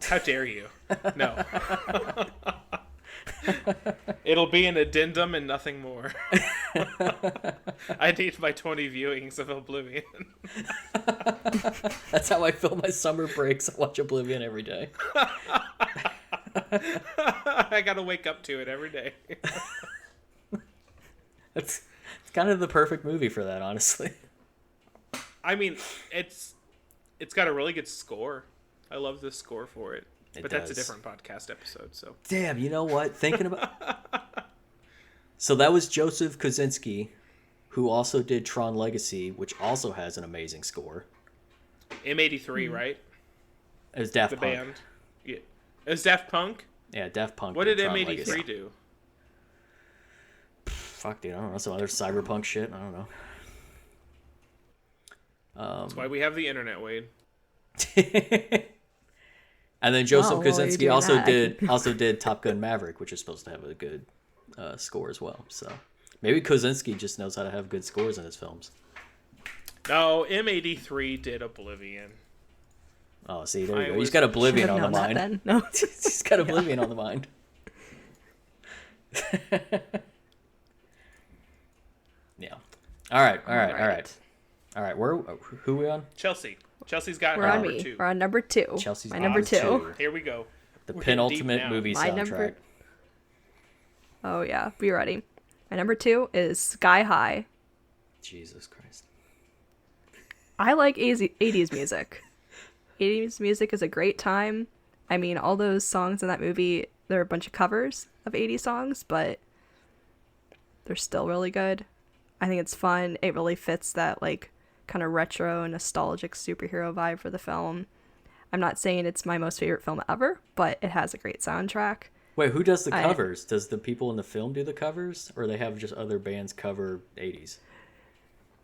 How dare you? No. It'll be an addendum and nothing more. I need my 20 viewings of Oblivion. That's how I fill my summer breaks. I watch Oblivion every day. I gotta wake up to it every day. It's kind of the perfect movie for that, honestly. I mean, it's got a really good score. I love the score for it. But that's a different podcast episode, so. Damn, you know what? Thinking about... So that was Joseph Kosinski, who also did Tron Legacy, which also has an amazing score. M83, right? It was Daft the Punk. Band. Yeah. It was Daft Punk? Yeah, Daft Punk. What did Tron M83 Legacy. do? Fuck, dude, I don't know. Some other cyberpunk shit? I don't know. That's why we have the internet, Wade. And then Joseph Kosinski also that? did Top Gun Maverick, which is supposed to have a good score as well. So maybe Kosinski just knows how to have good scores in his films. No, M83 did Oblivion. Oh, see, there you go. He's got Oblivion on the mind. Then. No. He's got Oblivion on the mind. Yeah. All right. Who are we on? Chelsea. Chelsea's got We're on number me. 2. We're on number 2. Chelsea's my number 2. Here we go. The We're penultimate movie My soundtrack. number... Oh, yeah. Be ready. My number 2 is Sky High. Jesus Christ. I like 80s music. 80s music is a great time. I mean, all those songs in that movie, there are a bunch of covers of 80s songs, but they're still really good. I think it's fun. It really fits that like kind of retro nostalgic superhero vibe for the film. I'm not saying it's my most favorite film ever, but it has a great soundtrack. Wait, who does the covers? Does the people in the film do the covers, or they have just other bands cover 80s?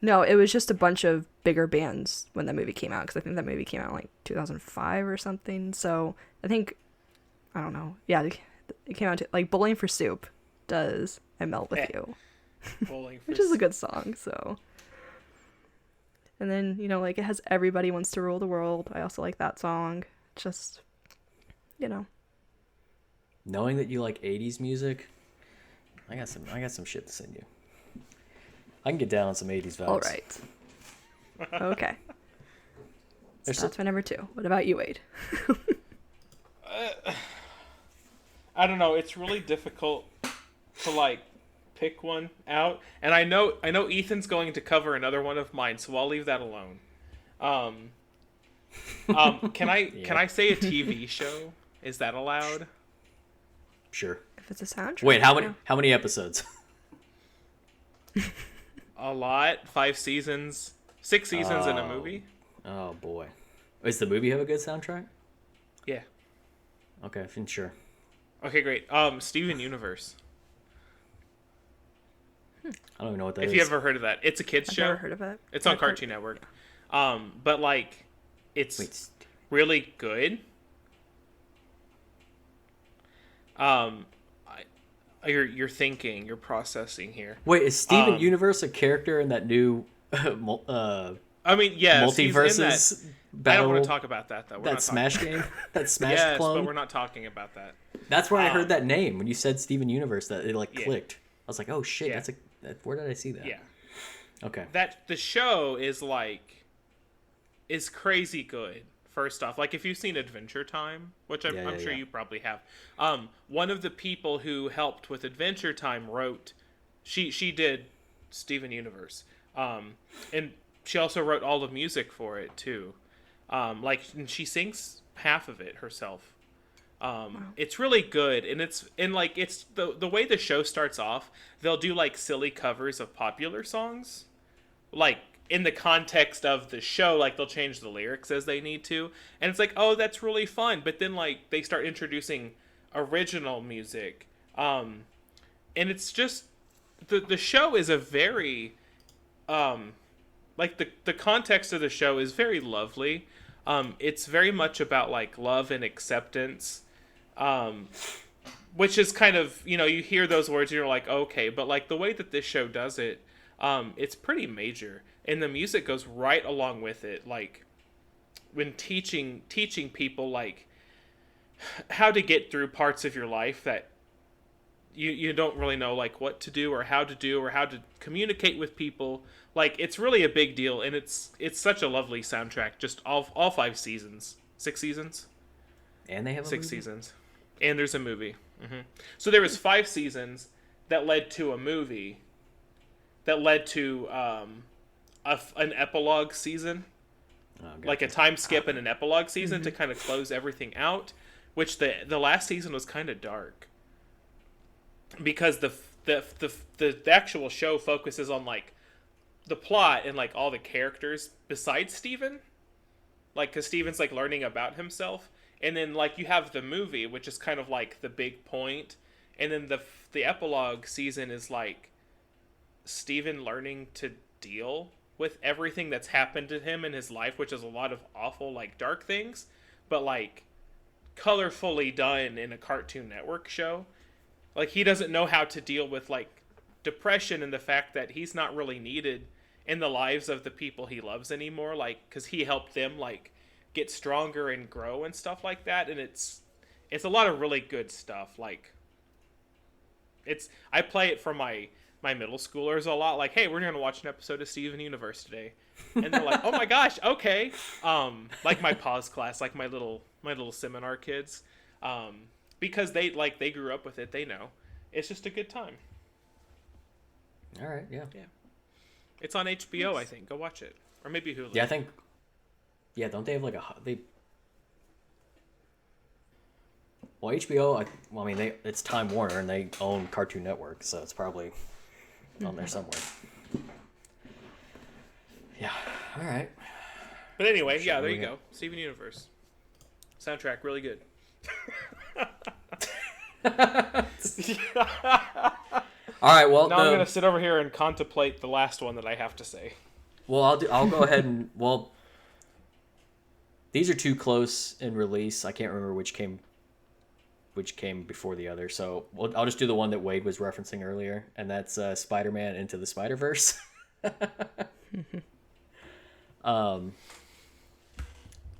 No, it was just a bunch of bigger bands when that movie came out, because I think that movie came out in like 2005 or something. So I think, I don't know. Yeah, it came out to, like Bowling for Soup does I Melt With You, which is a good song. So, and then, you know, like it has Everybody Wants to Rule the World. I also like that song. Just, you know. Knowing that you like 80s music, I got some shit to send you. I can get down on some 80s vibes. All right. Okay. So that's my number 2. What about you, Wade? I don't know. It's really difficult to like pick one out, and I know Ethan's going to cover another one of mine, so I'll leave that alone. Can I say a TV show? Is that allowed? Sure. If it's a soundtrack. Wait, how many episodes? A lot. 5 seasons. 6 seasons in a movie. Oh boy. Does the movie have a good soundtrack? Yeah. Okay, sure. Okay, great. Steven Universe. I don't even know what that is. If you ever heard of that. It's a kids show. I've never heard of it. It's on Cartoon Network. But like it's really good. You're thinking, you're processing here. Wait, is Steven Universe a character in that new I mean, yeah, multiverses battle? I don't want to talk about that though. That Smash game? That Smash yes, clone? but we're not talking about that. That's where I heard that name when you said Steven Universe. That it like clicked. I was like, oh shit, Yeah. where did I see that? Yeah. Okay. That the show is crazy good. First off, like if you've seen Adventure Time, which I'm sure you probably have, one of the people who helped with Adventure Time wrote, she did Steven Universe, and she also wrote all the music for it too, and she sings half of it herself. Wow. It's really good, and it's the way the show starts off. They'll do like silly covers of popular songs, like. In the context of the show, like they'll change the lyrics as they need to, and it's like, oh, that's really fun. But then like they start introducing original music, and it's just the show is a very, like the context of the show is very lovely. It's very much about like love and acceptance, which is kind of, you know, you hear those words and you're like, okay, but like the way that this show does it, it's pretty major. And the music goes right along with it, like when teaching people like how to get through parts of your life that you don't really know like what to do or how to communicate with people. Like it's really a big deal, and it's such a lovely soundtrack. Just all 5 seasons, 6 seasons, and they have 6 seasons, and there's a movie. Mm-hmm. So there was 5 seasons that led to a movie that led to an epilogue season, like a time skip and an epilogue season to kind of close everything out, which the last season was kind of dark because the actual show focuses on like the plot and like all the characters besides Steven, like because Steven's like learning about himself, and then like you have the movie, which is kind of like the big point, and then the epilogue season is like Steven learning to deal with everything that's happened to him in his life, which is a lot of awful, like, dark things, but, like, colorfully done in a Cartoon Network show. Like, he doesn't know how to deal with, like, depression and the fact that he's not really needed in the lives of the people he loves anymore, like, because he helped them, like, get stronger and grow and stuff like that, and it's a lot of really good stuff. Like, I play it for my middle schoolers a lot, like, hey, we're gonna watch an episode of Steven Universe today, and they're like, oh my gosh, okay. Like my pause class, like my little seminar kids, because they grew up with it, they know it's just a good time. All right, yeah, it's on HBO. I think go watch it, or maybe Hulu. Yeah, I think. Yeah, don't they have like Well, HBO. I mean, it's Time Warner and they own Cartoon Network, so it's probably on there somewhere. Yeah. All right. But anyway, yeah, there you go. Steven Universe. Soundtrack, really good. All right, well, now I'm going to sit over here and contemplate the last one that I have to say. Well, I'll go ahead and, well, these are too close in release. I can't remember which came before the other. So I'll just do the one that Wade was referencing earlier, and that's Spider-Man Into the Spider-Verse.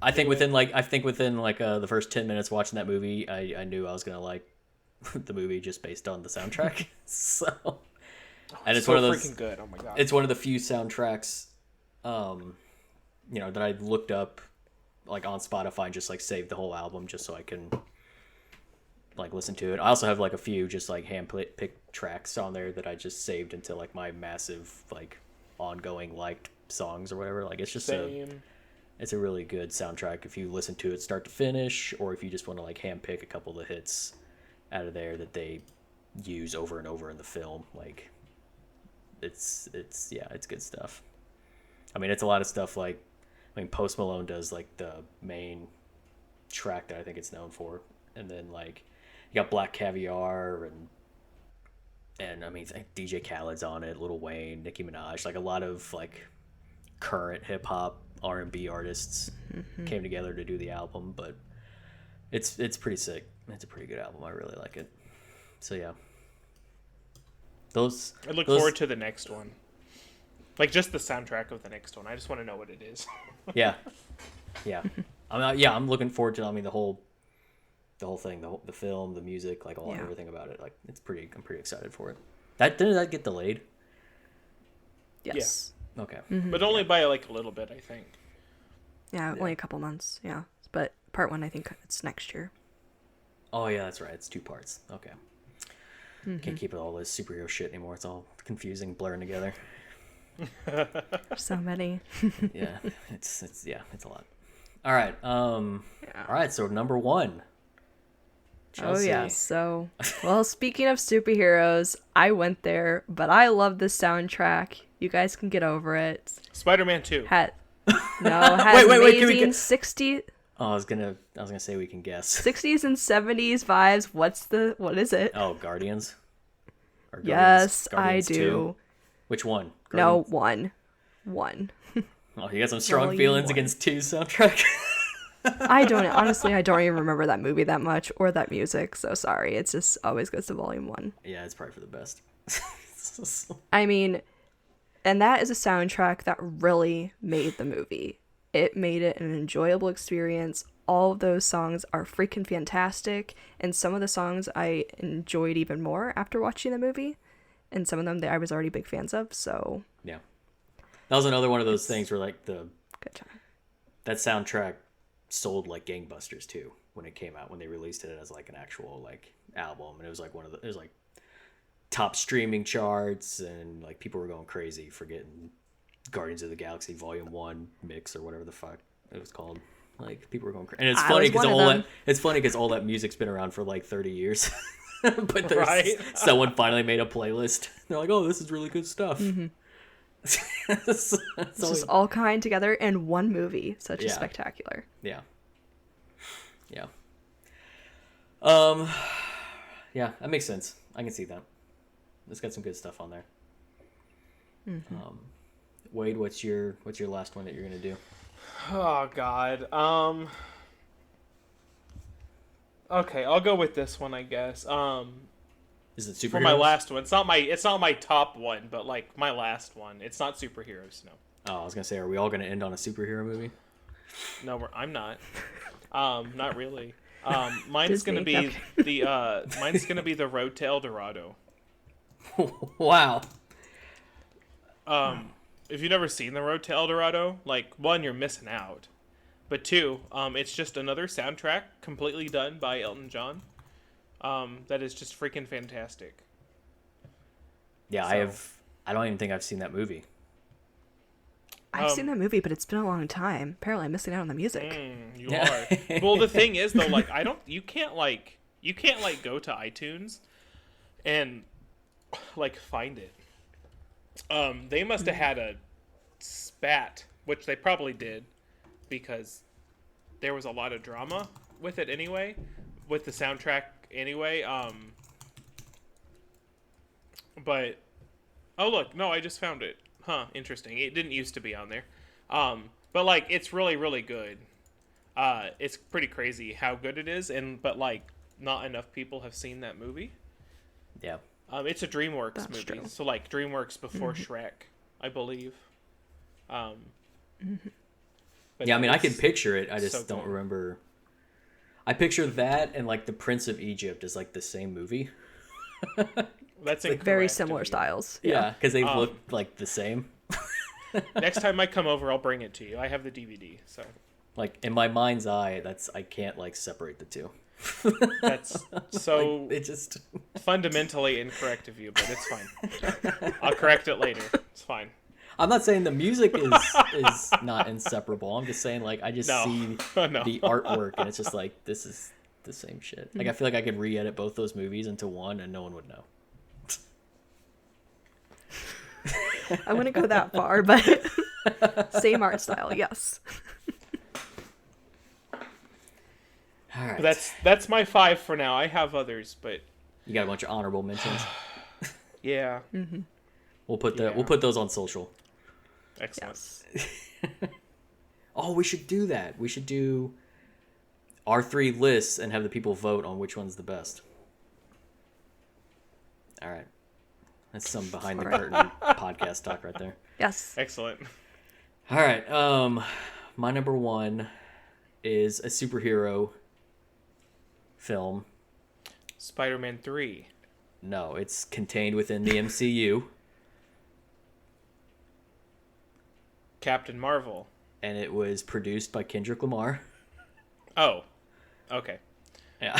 I think within the first 10 minutes watching that movie, I knew I was gonna like the movie just based on the soundtrack. So, and it's so one of those freaking good. Oh my god! It's one of the few soundtracks, that I looked up like on Spotify and just like saved the whole album just so I can like listen to it. I also have like a few just like hand-picked tracks on there that I just saved into like my massive like ongoing liked songs or whatever. Like it's just it's a really good soundtrack if you listen to it start to finish, or if you just want to like handpick a couple of the hits out of there that they use over and over in the film. Like it's good stuff. I mean, it's a lot of stuff like, I mean, Post Malone does like the main track that I think it's known for, and then like you got Black Caviar and I mean DJ Khaled's on it, Lil Wayne, Nicki Minaj, like a lot of like current hip hop R&B artists came together to do the album. But it's pretty sick. It's a pretty good album. I really like it. So yeah, I look forward to the next one. Like just the soundtrack of the next one. I just want to know what it is. yeah. I'm looking forward to. I mean, the whole thing, the film, the music, like everything about it. Like I'm pretty excited for it. Didn't that get delayed? Yes. Yeah. Okay. Mm-hmm. But only by like a little bit, I think. Yeah, only a couple months. Yeah, but part 1, I think it's next year. Oh yeah, that's right. It's 2 parts. Okay. Can't keep it all this superhero shit anymore. It's all confusing, blurring together. So many. Yeah, it's a lot. All right. All right. So number 1. Chelsea. Oh yeah. So, well, speaking of superheroes, I went there, but I love the soundtrack. You guys can get over it. Spider-Man 2. Has wait, amazing can we get... 60s. Oh, I was gonna say we can guess. 60s and 70s vibes. What is it? Oh, Guardians. Or Guardians I do. 2? Which one? Guardians? No, one. Oh, you got some strong feelings against 2 soundtrack. I don't even remember that movie that much or that music. So sorry. It's just always goes to volume 1. Yeah, it's probably for the best. I mean, and that is a soundtrack that really made the movie. It made it an enjoyable experience. All of those songs are freaking fantastic, and some of the songs I enjoyed even more after watching the movie, and some of them that I was already big fans of. So yeah, that was another one of those things where like good time. That soundtrack sold like gangbusters too when it came out, when they released it as like an actual like album, and it was like it was like top streaming charts, and like people were going crazy for getting Guardians of the Galaxy Volume 1 mix or whatever the fuck it was called. Like people were going crazy, and it's funny because all that music's been around for like 30 years. But someone finally made a playlist. They're like, oh, this is really good stuff. It's just all kind together in one movie. Such a spectacular. Yeah. Yeah, that makes sense. I can see that. It's got some good stuff on there. Wade, what's your last one that you're gonna do? Oh God. Okay, I'll go with this one, I guess. Is it superheroes? For my last one, it's not my top one, but like my last one. It's not superheroes, no. Oh, I was gonna say, are we all gonna end on a superhero movie? No, I'm not. Not really. Mine's Disney, gonna be mine's gonna be The Road to El Dorado. Wow. If you've never seen The Road to El Dorado, like, 1, you're missing out. But 2, it's just another soundtrack completely done by Elton John. That is just freaking fantastic. Yeah, I don't even think I've seen that movie. I've seen that movie, but it's been a long time. Apparently I'm missing out on the music. You are. Well, the thing is though, like, you can't go to iTunes and like find it. They must have had a spat, which they probably did, because there was a lot of drama with it anyway, with the soundtrack anyway. But oh look, no, I just found it. Huh, interesting. It didn't used to be on there. But like it's really really good. It's pretty crazy how good it is, but like not enough people have seen that movie. Yeah. It's a DreamWorks That's movie, true. so like DreamWorks before Shrek, I believe. But Yeah, I mean, I it's can picture it. I just so don't good. remember. I picture that and like The Prince of Egypt as like the same movie. That's Very incorrect similar of you. styles. Yeah, because they look like the same. Next time I come over, I'll bring it to you. I have the DVD, so Like in my mind's eye, I can't like separate the two. that's so Like, it just fundamentally incorrect of you, but it's fine. I'll correct it later. It's fine. I'm not saying the music is not inseparable. I'm just saying like I just No. see No. the artwork and it's just like this is the same shit. Like I feel like I could re-edit both those movies into one and no one would know. I wouldn't go that far, but same art style, yes. All right. But that's my 5 for now. I have others, but You got a bunch of honorable mentions. yeah. We'll put Yeah. we'll put those on social. Excellent. Yes. Oh, we should do that. We should do our 3 lists and have the people vote on which one's the best. All right. That's some behind the curtain podcast talk right there. Yes. Excellent. All right. My number 1 is a superhero film. Spider-Man 3. No, it's contained within the MCU, Captain Marvel. and it was produced by Kendrick Lamar. Oh. Okay. Yeah.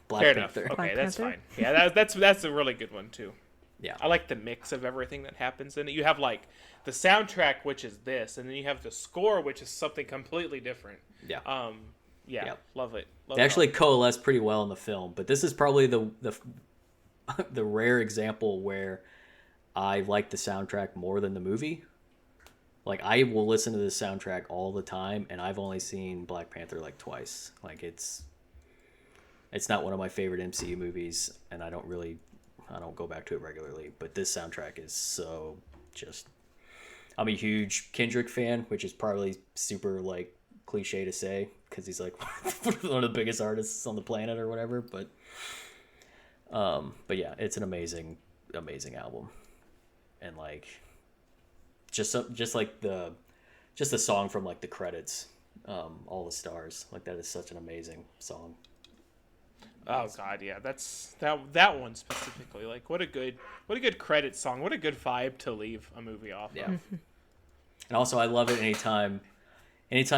Black Fair Panther. enough. Okay, Black that's Panther? fine. Yeah, that's a really good one too. Yeah. I like the mix of everything that happens in it. You have like the soundtrack, which is this, and then you have the score, which is something completely different. Yeah. Yeah, Yep. love it. Love They it actually coalesce pretty well in the film, but this is probably the rare example where I like the soundtrack more than the movie. Like I will listen to the soundtrack all the time, and I've only seen Black Panther like twice. Like it's not one of my favorite MCU movies, and I don't go back to it regularly. But this soundtrack is so just. I'm a huge Kendrick fan, which is probably super like cliche to say because he's like one of the biggest artists on the planet or whatever. But yeah, it's an amazing album, and like just like the song from like the credits, All the Stars, like that is such an amazing song. Oh god, yeah, that's that one specifically. Like, what a good credit song. What a good vibe to leave a movie off. Yeah. Of. And also, I love it anytime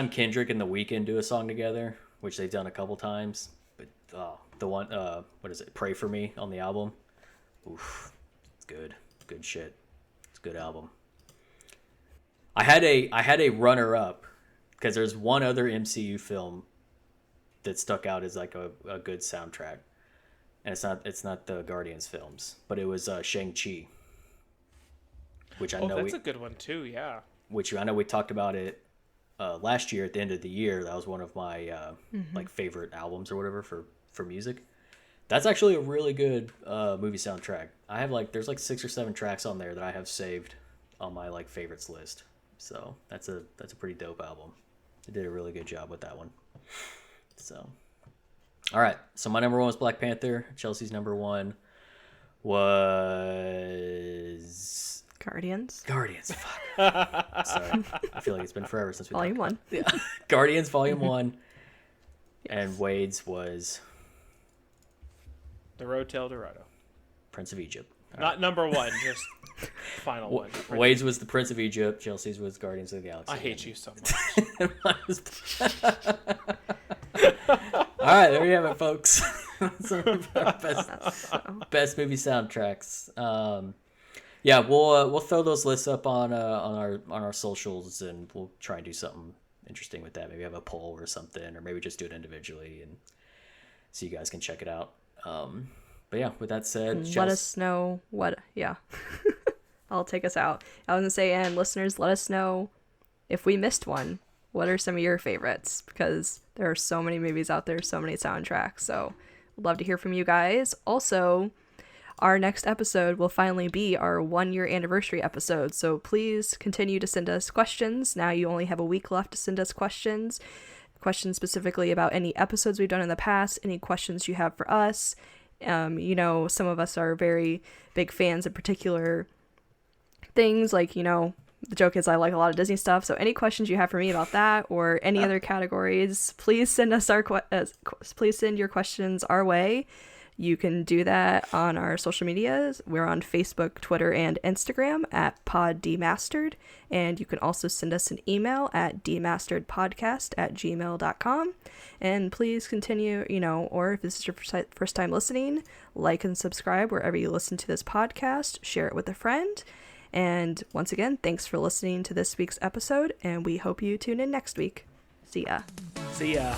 Kendrick and The Weeknd do a song together, which they've done a couple times. But the one, what is it? Pray for Me on the album. Oof, it's good shit. It's a good album. I had a runner up because there's one other MCU film that stuck out as like a good soundtrack, and it's not the Guardians films, but it was Shang-Chi, which I know that's a good one too. Yeah. which I know we talked about it last year at the end of the year. That was one of my like favorite albums or whatever for music. That's actually a really good movie soundtrack. I have like there's like 6 or 7 tracks on there that I have saved on my like favorites list. So that's a pretty dope album. They did a really good job with that one. So, all right. So my number 1 was Black Panther. Chelsea's number 1 was Guardians. Fuck. Sorry. I feel like it's been forever since we Volume talked 1. about it. Yeah. Guardians Volume 1. And Wade's was The Road to El Dorado. Prince of Egypt. All Not number 1, just final one. right. Wade's was the Prince of Egypt. Chelsea's was Guardians of the Galaxy. I hate you so much. All right, there you have it, folks. Some of our That's so. best movie soundtracks. Yeah, we'll throw those lists up on our socials, and we'll try and do something interesting with that. Maybe have a poll or something, or maybe just do it individually, and so you guys can check it out. But yeah, with that said, Let us know what. Yeah. I'll take us out. I was gonna say, and listeners, let us know if we missed one. What are some of your favorites? Because there are so many movies out there, so many soundtracks. So I'd love to hear from you guys. Also, our next episode will finally be our 1-year anniversary episode. So please continue to send us questions. Now you only have a week left to send us questions. Questions specifically about any episodes we've done in the past, any questions you have for us. Some of us are very big fans of particular things, like, the joke is I like a lot of Disney stuff, so any questions you have for me about that or any other categories, please send us please send your questions our way. You can do that on our social medias. We're on Facebook, Twitter, and Instagram at poddemastered, and you can also send us an email at demasteredpodcast@gmail.com. And please continue, or if this is your first time listening, like and subscribe wherever you listen to this podcast. Share it with a friend. And once again, thanks for listening to this week's episode, and we hope you tune in next week. See ya. See ya.